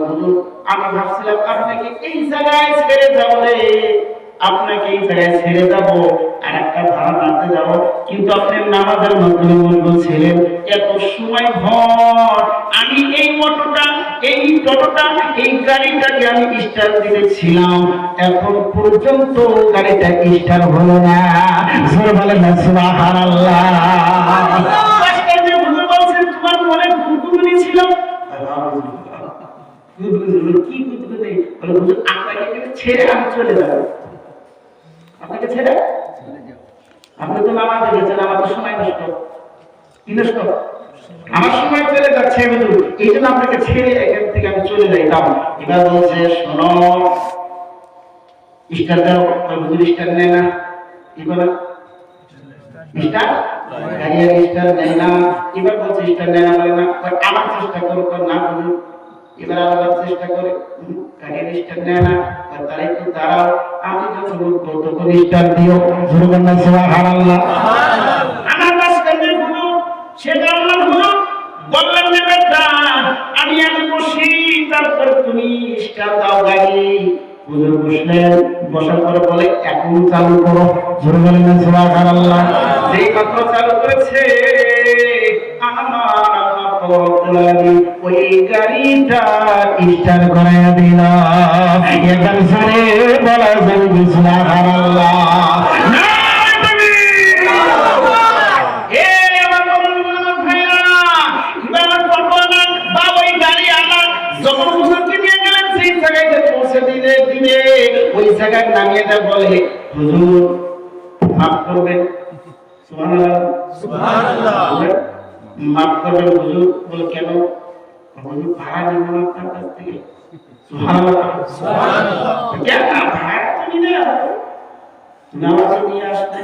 হুজুর আমি ভাবছিলাম আপনাকে এই জায়গায় ছেড়ে যাবো রে, আপনাকে এই জায়গায় ছেড়ে যাবো আর একটা ভাড়া মারতে যাবো, কিন্তু আপনি নামাজের মাধ্যমে বলছিলেন এত সময় ভর আমি এই মোটরটা এই টোটোটা এই গাড়িটাকে আমি স্টার্ট দিয়েছিলাম, এখন পর্যন্ত গাড়িটা স্টার্ট হলো না। জোরে বলেন না সুবহানাল্লাহ। আজকে হুজুর বলছেন তোমার মনে গুনগুনি ছিল, কি গুনগুনি? বলে হুজুর আপনাকে ছেড়ে আমি চলে যাব। আপনাকে ছেড়ে আপনি তো নামাজে গেছেন, আমার তো সময় নষ্ট, কি নষ্ট? আমার সময় চলে যাচ্ছে হুজুর, এই জন্য আপনাকে ছেড়ে এখান থেকে আমি চলে যাইতাম। এবার বলছে শোনো স্টার দাও, হুজুর স্টার নেয় না, কি বলে স্টার গাড়ির স্টার নেয় না। এবার বলছে স্টার নেয় না, বলে না আমার চেষ্টা করো, না হুজুর। এবার আবার চেষ্টা করে গাড়ির স্টার নেয় না, তাই তো দাঁড়াও আমি যখন বলবো তখন স্টার দিও। জোরে বলেন না সুবহানাল্লাহ। আমার মাঝখানে হুজুর সেটা আল্লাহ হুজুর বললেন যে বেটা আমি আগে বসি, তারপর তুমি স্টার দাও গাড়ি। হুজুর বসলেন, বসার পরে বলে এখন চালু করো। জোরে বলেন না সুবহানাল্লাহ। যেই মাত্র চালু করেছে আমার আল্লাহ ওই গাড়িটা স্টার করাইয়া দিল। এখন সরে বলা যাবে সুবহানাল্লাহ। ওই জায়গায় নামিয়ে দেয়, বলে হুজুর মাফ করবেন। সুবহানাল্লাহ সুবহানাল্লাহ, মাফ করবেন হুজুর। বলে কেন? হুজুর ভাড়া নিব না আপনার কাছ থেকে। সুবহানাল্লাহ সুবহানাল্লাহ, কেন ভাড়া তুমি না নামাজ নিয়ে আসতে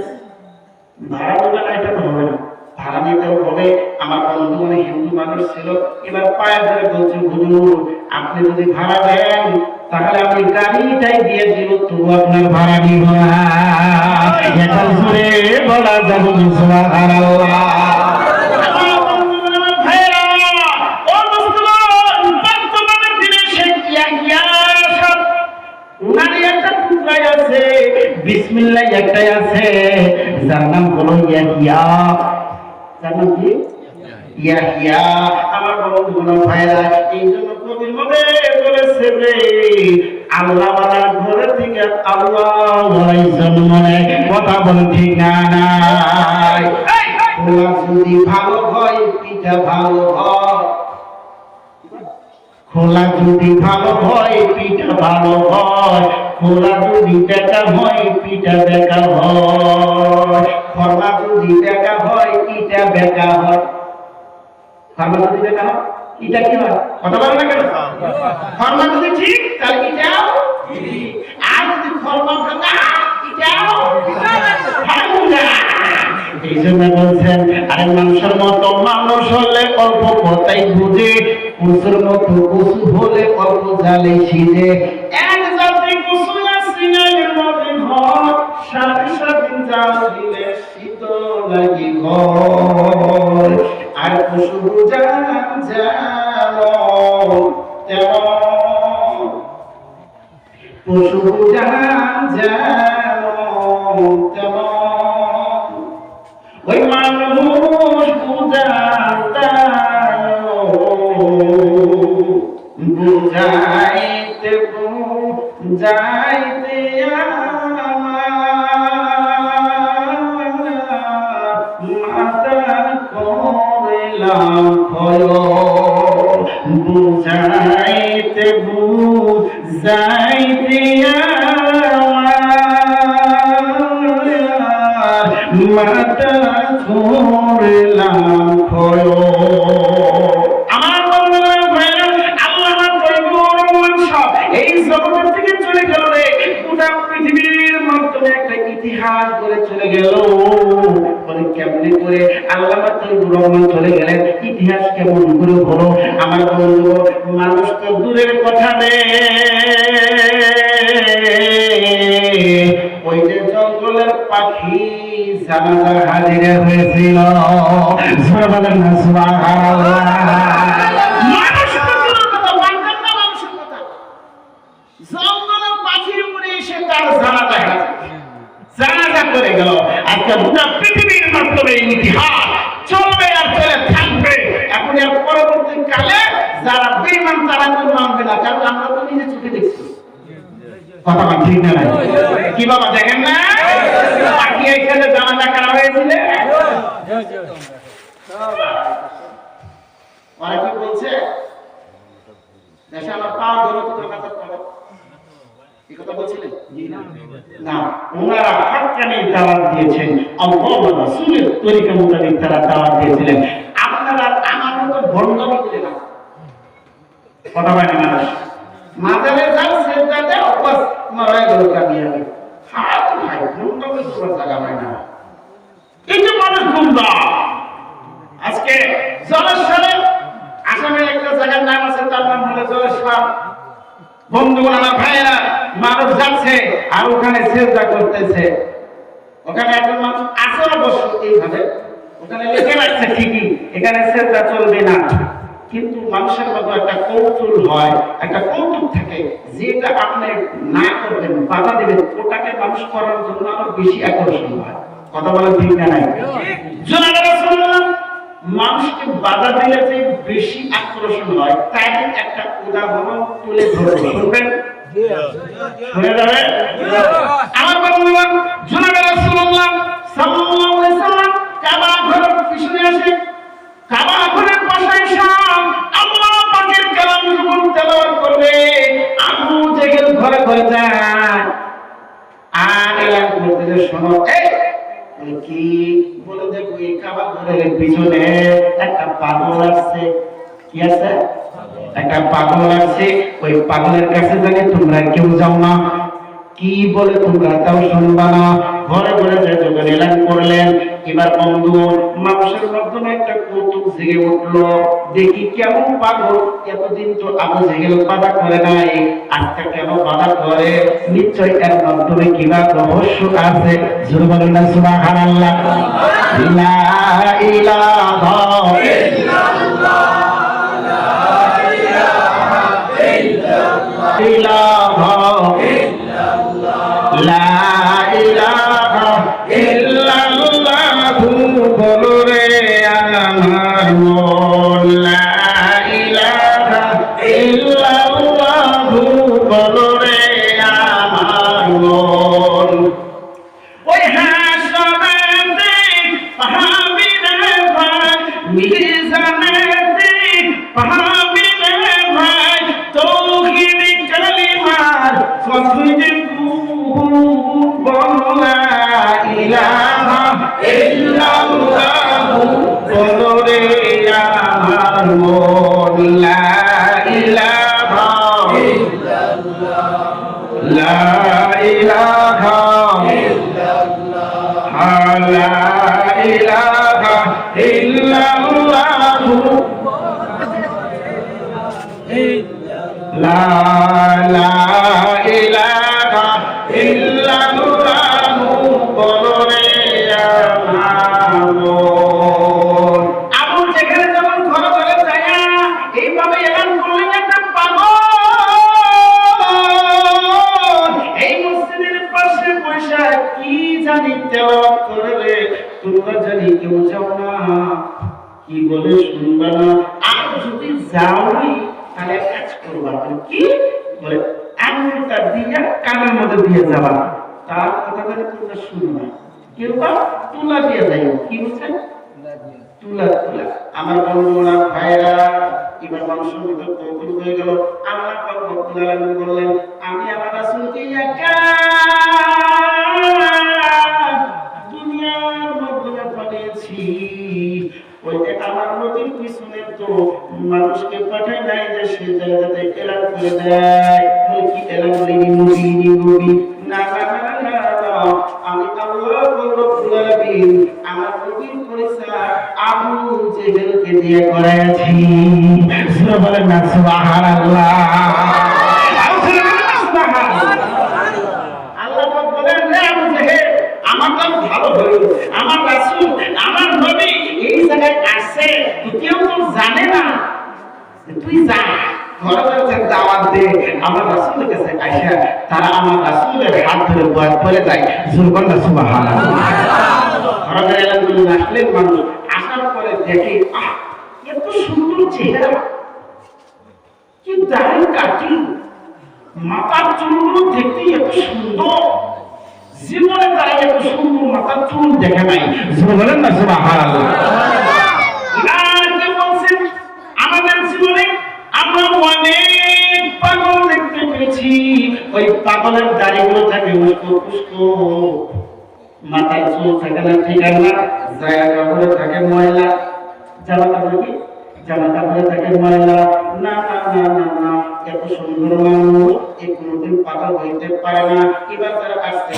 ভাড়া দেবে না, এটা তো হবে না, ভাড়া নিতে হবে। আমার বন্ধু মানে হিন্দু মানুষ ছিল, এবার পায়ে ধরে বলছে হুজুর আপনি যদি ভাড়া দেন তাহলে আমি গাড়িটাই দিয়ে দিব, তবু আপনার ভাড়া দিব না। এখন সুরে বলা যাবে সুবহানাল্লাহ। বিসমিল্লাহ একটাই আছে, যার নাম হলো ইয়াহিয়া। যার নাম কি? ইয়াহিয়া। আমার বন্ধুগণ ভাইরা, এই জন্য কবির মধ্যে বলেছে রে আল্লাহ ওয়ালার ঘরে থেকে আল্লাহ ওয়ালাই জন্ম নেয়। কথা বল ঠিক না নাই? খোলা যদি ভালো হয় পিঠা ভালো হয়, খোলা যদি ভালো হয় পিঠা ভালো হয়, খোলা যদি বেকা হয় পিঠা বেকা হয়, খোলা যদি বেকা হয় পিঠা বেকা হয়। খোলা যদি বেকা হয় এটা কি হয়? কথা বলো না কেন? খোলা যদি ঠিক তাহলে এটাও ঠিক, আর যদি খোলা ভাঙা এটাও ভাঙা। এই জন্য বলছেন আরে মানুষের মতো মানুষ হলে অল্প কথাই বুঝে, কুসুর মতো কুসু হলে অল্প জালে সিজে। এক জাতি কুসু সিনাইয়ের মধ্যে ঘর, সাথে সাথে জাল দিলে শীত লাগি ঘর। আর কুসু বুঝান জানো তেমন, কুসু বুঝান জানো তেমন, ওই মানুষ বুঝাতা বুঝাইতে বুঝাইতে মাতা করলাম ভয়, বুঝাইতে বুঝাইতে মাতা করলাম ভয়। আমার বন্ধুরা ভাইরা, আল্লাহ এই জগৎ থেকে চলে গেল রে, গোটা পৃথিবীর মাধ্যমে একটা ইতিহাস গড়ে চলে গেল। বলে কেমনে করে আল্লাহ রহমান চলে গেলেন, ইতিহাস কেমন করে হলো? আমার বন্ধু মানুষ তো দূরের কথা রে, ওই যে জঙ্গলের পাখি জানাজা হাজির হয়েছিল। সূরা বলেন না সুবহানাল্লাহ। মানুষের কথা মানতেন না, মানুষের কথা। জঙ্গলের পাখির উপরে এসে তার জানাজা জানাজা করে গেল। আজকে গোটা পৃথিবীর মাধ্যমে ইতিহাস চলবে আর চলে থাকবে। এখন এর পরবর্তী কালে যারা বেঈমান তারা কেউ মানবে না, কারণ আমরা তো নিজে চোখে দেখছি। কথা বল ঠিক না? কি বাবা দেখেন না, পাখি এখানে জানাজা করা হয়েছিল। ওরা কি বলছে, দেশে আমার পাওয়া ধরো তো কাছে করো, এই কথা বলছিলেন না? ওনারা হক্কানি দাওয়াত দিয়েছেন, আল্লাহ ও রাসূলের তরিকা মোতাবেক তারা দাওয়াত দিয়েছিলেন। আপনারা আমার মতো ভণ্ডামি করে না। কথা বলেন মানুষ মাজারে যাও, সেজদা দাও, বাস মারা গেল কামিয়াবি। হাত ভাই ভণ্ডামি করার জায়গা হয় না। এই যে মানুষ গুমরা আজকে জলেশ্বরে, আসামের একটা জায়গার নাম আছে, তার নাম হলো জলেশ্বর। বন্ধুগণ আমার ভাইয়েরা, মানুষ যাচ্ছে আর ওখানে সেজদা করতেছে। ওখানে একজন মানুষ আছে অবশ্য এইভাবে, ওখানে লিখে রাখছে ঠিকই এখানে সেজদা চলবে না, কিন্তু মানুষের মধ্যে একটা কৌতুক হয়, একটা কৌতুক থাকে, যেটা আপনি না করবেন, বাধা দেবেন, ওটাকে মানুষ করার জন্য আরো বেশি আকর্ষণ হয়। কথা বলেন ঠিক না? নাই জনাবে রাসূলুল্লাহ মানুষকে বাধা দিলে যে বেশি আকর্ষণ হয়, তাই একটা উদাহরণ তুলে ধরবো, শুনবেন? শুনে যাবে আমার বন্ধুগণ। জনাবে রাসূলুল্লাহ সাল্লাল্লাহু আলাইহি সাল্লাম কাবা ঘরের পিছনে আসে, কাবা ঘরের পাশে এসে আল্লাহ পাকের কালাম যখন তেলাওয়াত করবে, আবু জেহেল ঘরে ঘরে যায় আর এলান করতে, শোনো এই কি বলে দেখো, এই কাবা ঘরের পিছনে একটা পাগল আছে। কি আছে? একটা পাগল আছে। ওই পাগলের কাছে জানি তোমরা কেউ যাও না। কি বলে তোমরা তাও শুনবা না। ঘরে ঘরে যে যখন এলান করলেন, এবার বন্ধু মানুষের মাধ্যমে একটা কৌতুক জেগে উঠলো, দেখি কেমন পাগল, এতদিন তো আবু জেহেল বাধা করে নাই, আজকে কেন বাধা করে? নিশ্চয় এর মাধ্যমে কিবা রহস্য আছে। জোরে বলেন না সুবহানাল্লাহ। লা ইলাহা ইল্লাল্লাহ, লা ইলাহা ইল্লাল্লাহ, লা ইলাহা ইল্লাল্লাহু বলো রে আমার মন, লা ইলাহা ইল্লাল্লাহু বলো রে আমার মন। ওই হাসনাতে পাহাবিরে ভাই, মিজানেতে পাহাবিরে ভাই, তৌহিদ কালিমার কতই বলা ইলাহা ইল্লাল্লাহু বলো রে আমার মন, লা ইলাহা ইল্লাল্লাহ, লা ইলাহা ইল্লাল্লাহ, লা ইলাহা ইল্লাল্লাহু, লা ইলাহা ইল্লাল্লাহু বলো রে আমার মন। আবু জেহেল যখন ঘরে ঘরে যায় এইভাবে এলান করলেন, একটা পাগল এই মসজিদের পাশে বসে কি জানি তেলাওয়াত করবে, তোমরা জানি কেউ যাও না। কি বলে শুনবা না? আর যদি যাওই তাহলে কাজ করবা। কি বলে? আঙুলটা দিয়ে কানের মধ্যে দিয়ে যাবা, তার কথা বলে তোমরা শুনবা। কেউ বা তুলা দিয়ে যাইও। কি বলছেন? তুলা। তুলা। আমার বন্ধুরা ভাইরা, এবার মানুষের মধ্যে কৌতুক হয়ে গেল। আল্লাহ পাক রব্বুল আলামিন বললেন, আমি আমার রাসূলকে একা দুনিয়ার মধ্যে পাঠিয়েছি। ওই আমার নবীর পিছনে তো মানুষকে পাঠাই নাই যে সে জায়গাতে এলান করে দেয়। কি এলান করে? নবী না না না না, আমি আল্লাহ রব্বুল আলামিন আমার নবীর পরিচয় আবু জেহেলকে দিয়ে করেছি। সূরা বলেন না সুবহানাল্লাহ। আল্লাহ পাক বলেন, হে আবু জেহেল, আমার আমার ভালো হইল, আমার রাসূল আমার নবী এই জায়গায় আসছে, কেউ তো জানে না, তুই যা ঘরে দাওয়াত দে। আমার রাসূলের কাছে আইসা তারা আমার রাসূলের হাত ধরে বয়াত করে যায়, সুবহানাল্লাহ সুবহানাল্লাহ। ঘরে এলাম বলে আসলেন মানুষ, আসার পরে দেখে এত সুন্দর চেহারা, কি দাড়ি কাটি, মাথার চুলগুলো দেখতে এত সুন্দর, জীবনে তারা এত সুন্দর মাথার চুল দেখে নাই, বলেন না সুবহানাল্লাহ। আমাদের জীবনে আমরা অনেক পাগল দেখতে পেয়েছি, ওই পাগলের দাড়িগুলো থাকে উস্কো উস্কো, মাথার চুল থাকে না ঠিকানা, জায়গা কাপড়ে থাকে ময়লা, জামা কাপড়ে কি জামা কাপড়ে থাকে ময়লা। না না না না না, এত সুন্দর মানুষ এই কোনোদিন পাগল হইতে পারে না। এবার তারা আসছে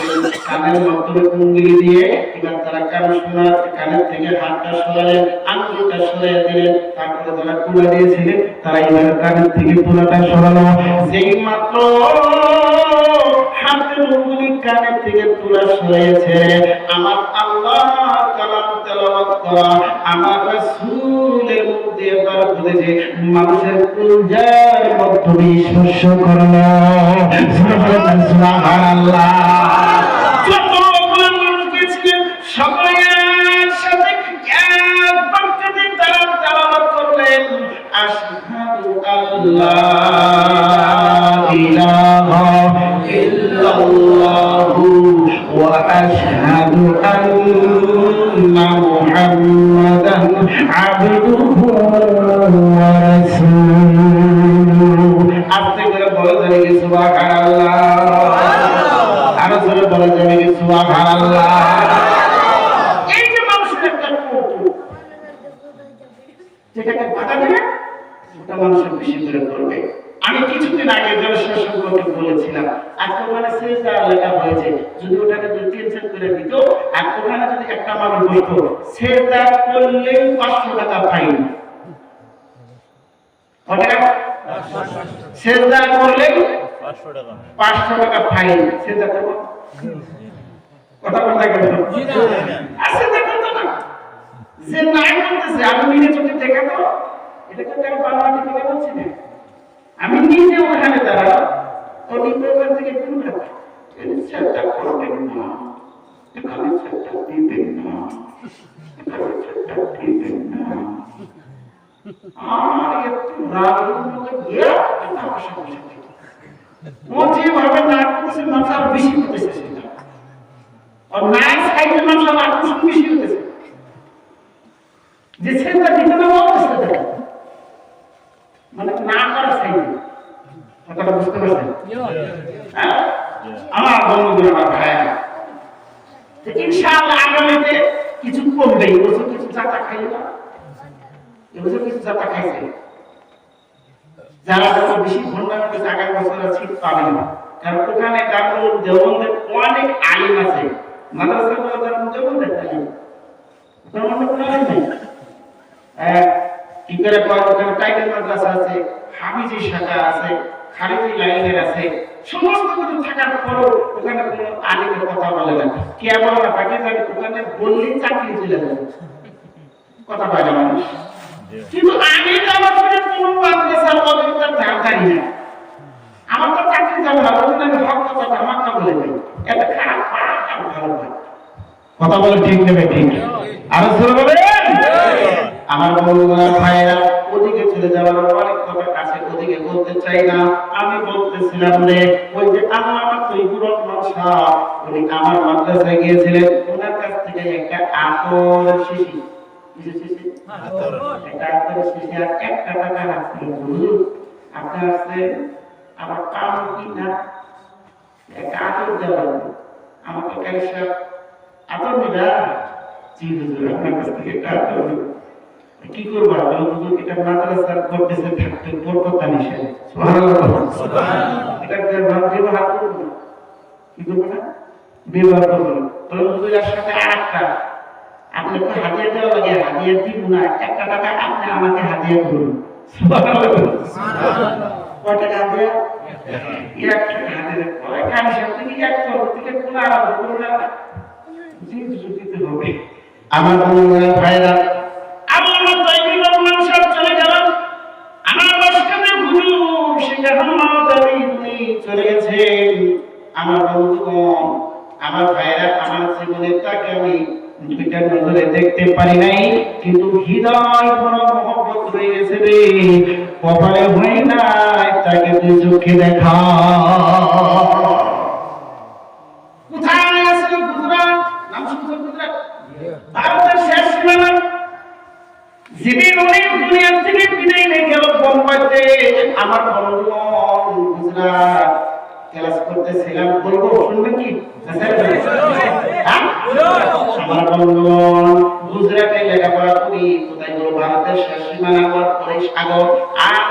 কানের মাধ্যমে কুঙ্গলি দিয়ে, এবার তারা কান শোনার কানের থেকে হাতটা সরালেন, আঙ্গুলটা সরিয়ে দিলেন, তারপরে যারা তুলা দিয়েছিলেন তারা এবার কানের থেকে তুলাটা সরালো। যেই মাত্র হাতের উঙ্গুলি কানের থেকে তুলা সরিয়েছে, আমার আল্লাহ কালাম তেলাওয়াত করা আমার রাসূলের মধ্যে এবার বুঝেছে মানুষের কলিজার মাধ্যমে স্পর্শ করলো, সুবহানাল্লাহ। যতগুলো মানুষ গেছিলেন সবাই একসাথে এক বাক্যে তারা তেলাওয়াত করলেন, আশহাদু আল্লা ইলাহা ইল্লাল্লাহু ওয়া আশহাদু আন্না মুহাম্মাদান আবদুহু ওয়া রাসূলুহু। আস্তে করে বলা যাবে কি সুবহানাল্লাহ, আরো জোরে বলা যাবে কি সুবহানাল্লাহ। এই যে মানুষের একটা কৌতুক, যেটাকে বাধা দেবে ওটা মানুষের বেশি করে করবে। আমি কিছুদিন আগে জলসা সম্পর্কে বলেছিলাম, আজকে ওখানে সেজদা লেখা হয়েছে, যদি ওটাকে টেনশন করে দিত আর ওখানে যদি একটা মানুষ বলতো সেজদা করলেই 500 টাকা ফাইন, কত টাকা? সেজদা করলেই 500 টাকা ফাইন। সেজদা করব কথা বলতে গেল আছে দেখো তো না, যে নাই করতেছে আমি নিজে চোখে দেখা তো, এটা তো কেন বাংলাতে কথা বলছি না, আমি নিজে ওখানে দাঁড়ালাম, ওই প্রোগ্রাম থেকে কোন কথা সেজদা করবেন না, এখানে সেজদা দিবেন না, এখানে সেজদা দিবেন না। আর একটু রাগগুলো গিয়ে তামাশা করছে, ও যেভাবে না করতেছে মানুষ আরো বেশি করতেছে, সেটা আর নাইস খাইতে মানুষ আরো বেশি করতেছে, যে সেজদা দিতে না বলতেছে মানে না করার চাইছে। কথাটা বুঝতে পারছেন? আমার বন্ধুগুলো আমার ভাইয়েরা, ইনশাআল্লাহ আগামীতে কিছু কমবে, এবছর কিছু জাতা খাইল না, এবছর কিছু জাতা খাইছে, যারা যত বেশি ঘন্টা করছে আগামী বছর শীত পাবে না, কারণ ওখানে কারণ দেওবন্দের অনেক আলিম আছে, মাদ্রাসাগুলো দেওবন্দের আলিম, দেওবন্দের কোনো আলিম নেই। কি করে কয় ওখানে টাইটেল মাদ্রাসা আছে, হাফিজি শাখা আছে, খারিজি লাইনের আছে, সমস্ত কিছু থাকার পরও ওখানে কোনো আলিমের কথা বলে না, কে বলে না বাকি জানি ওখানে বললেই চাকরি চলে যাবে, কথা পায় না মানুষ। কিন্তু আমি তো আমার কোনো মাদ্রাসার অভিজ্ঞতার ধার ধারি না, আমার তো চাকরি যাবে না, ওই জন্য আমি হক কথা আমাকে বলে যাই, এটা খারাপ পায় আর ভালো পায়, কথা বলে ঠিক নেবে ঠিক। আরো শুরু হবে আমার বন্ধুরা ভাইরা, ওদিকে চলে যাওয়ার অনেক কথা কাছে ওদিকে বলতে চাই না, আমি বলতেছিলাম রে ওই যে আমার তৈবুর রহমান সাহেব উনি আমার মাদ্রাসায় গিয়েছিলেন, ওনার কাছ থেকে একটা আতর শিশি, একটা আতর শিশি আর 1 টাকা রাখছিল, আপনার আছে আমার কাম কি না একটা আতর দেওয়া, আমাকে কাইসা আতর নিবা আপনার কাছ থেকে একটা আতর কি করবো, এটা মাদ্রাসার কর্তেছে থাকতে বরকত নিষেধ, এটা ব্যবহার করবো না, কি করবো না ব্যবহার করবো না, তরমুজের সাথে আরেকটা আপনাকে হাতিয়ে দেওয়া লাগে, হাতিয়ে দিব না, 1 টাকা আপনি আমাকে হাতিয়ে করুন, কয় টাকা হাতিয়ে 1 টাকা হাতিয়ে, ওই কারণে সাথে কি এক করবো থেকে কোনো আলাদা করবো না, দিতে হবে। আমার বন্ধুরা ভাইরা, আল্লাহ তাইয়িব রহমান সাহেব চলে গেল। আমার বাসকাতে হুজুর শেখ আহমদ আলী চলে গেছেন। আমার বন্ধুগণ, আমার ভাইরা, আমার জীবনে তাকে আমি দুইটা নজরে দেখতে পারি নাই, কিন্তু হৃদয় বড় মহব্বত হয়ে গেছে রে। কপালে হয় নাই তাকে দুই চোখে দেখা। কোথায় আছে গুজরাট? নাম শুনছেন গুজরাট? ভারতের শেষ সীমানা। যেদিন অনেক দুনিয়া থেকে বিদায় নিয়ে গেল বোম্বাইতে, আমার বন্ধুগণ গুজরাট ক্লাস করতেছিলাম, বলবো শুনবেন কি? আমার বন্ধুগণ গুজরাটে লেখাপড়া করি, কোথায় গেল ভারতের শেষ সীমানা পরে সাগর, আর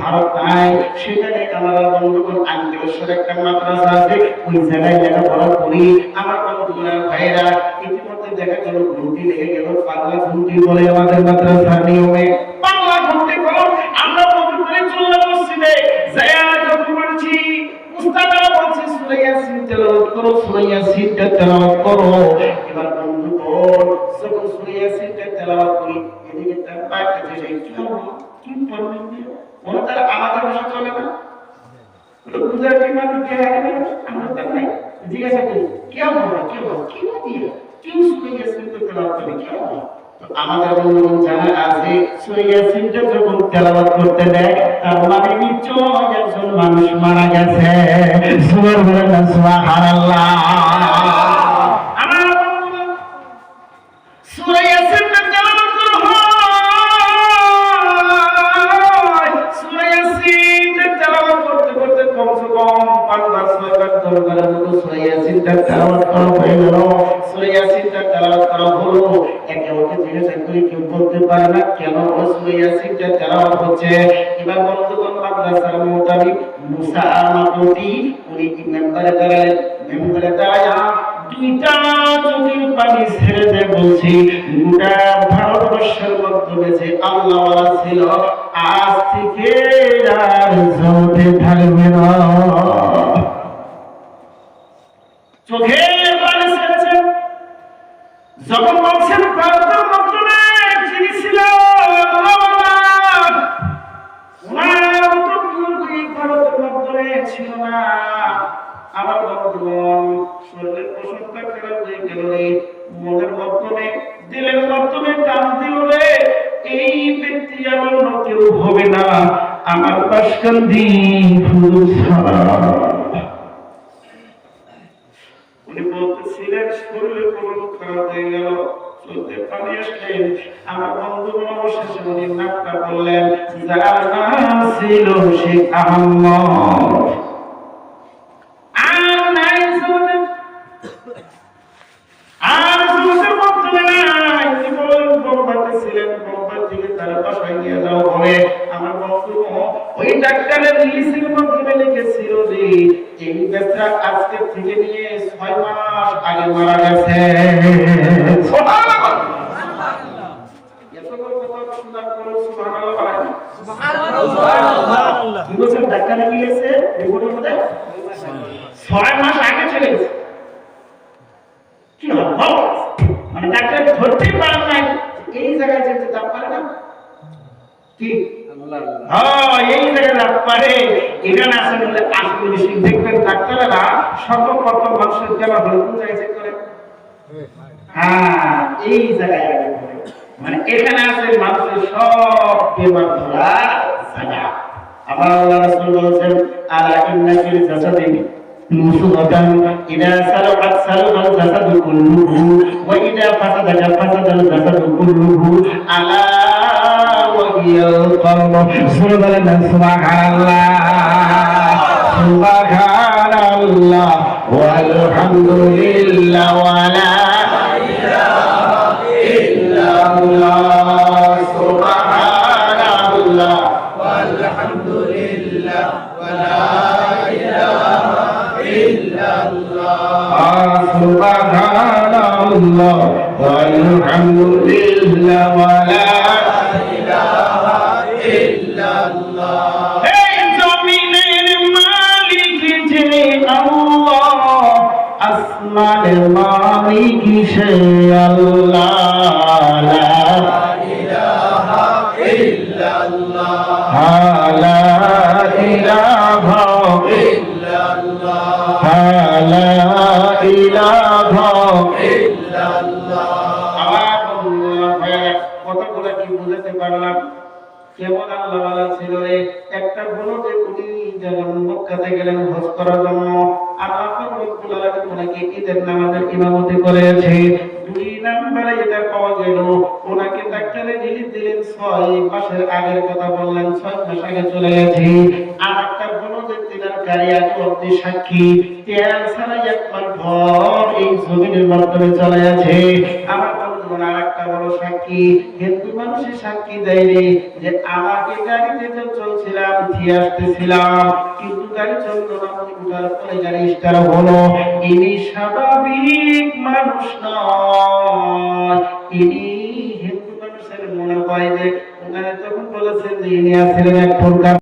ভারত নাই। সেখানে আমার বন্ধুগণ আঙ্গলেশ্বর একটা মাদ্রাসা আছে, ওই জায়গায় লেখাপড়া করি। আমার বন্ধুগণ ভাইরা, ইতিমধ্যে দেখা গেল ঘুমটি লেগে গেল। বাংলা ঘুমটি বলে আমাদের মাদ্রাসার নিয়মে, বাংলা ঘুমটি বলো। আমরা বন্ধু করে চললাম মসজিদে, যায়া যখন বলছি উস্তাদরা বলছে সূরা ইয়াসিন তেলাওয়াত করো, সূরা ইয়াসিনটা তেলাওয়াত করো। এবার বন্ধুগণ যখন সূরা ইয়াসিনটা তেলাওয়াত করি, এদিকে তার পাটা যে কি পড়বেন ওরা তার আমাদের ভাষা চলে না, গুজরাটি মানুষ কে আছে আমরা তার নাই, জিজ্ঞাসা করি কেউ বলে কেউ দিয়ে কেউ সূরা ইয়াসিনটা তেলাওয়াত করে কেউ। আমাদের বন্ধুগণ জানা আছে সূরা ইয়াসিনটা যখন তেলাওয়াত করতে দেয়, তার মানে নিশ্চয় একজন মানুষ মারা গেছে। সুবহানাল্লাহ। আমার বন্ধুগণ সূরা ইয়াসিনটা তেলাওয়াত করা হয়, সূরা ইয়াসিনটা তেলাওয়াত করতে করতে কমসে কম 5বার 6বার 10বারের মতো সূরা ইয়াসিনটা তেলাওয়াত করা হয়ে গেল। সূরা ইয়াসিনটা তেলাওয়াত করা হলো, একে ওকে জিজ্ঞাসা করি, কেউ বলতে পারে না কেন সূরা ইয়াসিনটা তেলাওয়াত হচ্ছে। এবার বন্ধুগণ মাদ্রাসার মুতাবিক মুসা আমাতি উনি মেম্বারে দাঁড়ালেন। মেম্বারে দাঁড়ায়া দুইটা চোখের পানি ছেড়ে দিয়ে বলছি, গোটা ভারতবর্ষের মধ্যে যে আল্লাহওয়ালা ছিল আজ থেকে আর জগতে থাকবে না। চোখের পানি ছেড়েছেন যখন বলছেন ভারতের মধ্যে যিনি ছিল ছিল না। আমার বন্ধুগণ শরীরের পোষণটা খারাপ হয়ে গেল রে, মনের মাধ্যমে দিলের মাধ্যমে কান্তি হলে এই ব্যক্তি আমার কেউ হবে না, আমার পাশকান্দি হুজুর ছাড়া। উনি বলতেছিলেন শরীরের পোষণ খারাপ হয়ে গেল, চলতে পানি আসলেন। আমার বন্ধুগণ অবশেষে উনি নামটা বললেন, যার নাম ছিল শেখ আহমদ। ওই ডাক্তারের লিস্টের মধ্যে লিখেছিল যে এই বেচারা আজকে থেকে নিয়ে 6 মাস আগে মারা গেছে। সুবহানাল্লাহ। এত বড় কথা শুনলাম, সুবহানাল্লাহ সুবহানাল্লাহ। কি বলছেন ডাক্তারে কি লিখেছে রিপোর্টের মধ্যে 6 মাস আগে চলে গেছে। কি হলো মানে ডাক্তার ধরতে পারে না এই জায়গায় যেতে তা পারে না কি হ্যাঁ এই জায়গায় পারে। এখানে আসলে বেশি দেখবেন ডাক্তারেরা সর্বপ্রথম মানুষের কেনা হলে কোন জায়গায় চেক করে? হ্যাঁ এই জায়গায় মানে এখানে আছে মানুষের সব বেমার ধরা জায়গা। আবার আল্লাহ রাসূল বলেছেন, আলা ইন্না ফিল জাসাদি মুসুগাতান ইদা সালাহাত সালাহাল জাসাদু কুল্লুহু ওয়া ইদা ফাসাদাত ফাসাদাল জাসাদু কুল্লুহু আলা সুবহানাল্লাহ ওয়ালহামদুলিল্লাহ ওয়ালা ইলাহা ইল্লাল্লাহ। সুবহানাল্লাহ ওয়ালহামদুলিল্লাহ ওয়ালা ইলাহা ইল্লাল্লাহ। সুবহানাল্লাহ ওয়ালহামদুলিল্লাহ ওয়ালা আসমানের মালিক করি কিসে আল্লাহ লা ইলাহা ইল্লাল্লাহ লা ইলাহা ইল্লাল্লাহ লা ইলাহা ইল্লাল্লাহ। আমার কতগুলো কি বুঝাতে পারলাম? কেমন আল্লাহ ছিল রে, একটা বলো যে উনি যখন মক্কাতে গেলেন হজ করার জন্য, আল্লাহ রব্বুল আলামিন ওনাকে ঈদের নামাজের ইমামতি করেছে। দুই নম্বরে এটা পাওয়া গেল ওনাকে ডাক্তারে রিলিজ দিলেন 6 মাসের আগের কথা বললেন, 6 মাস আগে চলে গেছে। আর একটা বলো যে তিনার গাড়ি এত অব্দি সাক্ষী তেল ছাড়া 1 মাস ভর এই জমিনের মাধ্যমে চলে আছে। আমার আর একটা বড় সাক্ষী হিন্দু মানুষের সাক্ষী দেয় রে যে আমাকে গাড়িতে তো চলছিলাম দিয়ে আসতেছিলাম, কিন্তু গাড়ি চলতো না, উঠার পরে গাড়ি স্টার্ট হলো। ইনি স্বাভাবিক মানুষ নয়, ইনি হিন্দু মানুষের মনে হয় যে ওখানে তখন বলেছেন যে ইনি আছিলেন এক প্রকার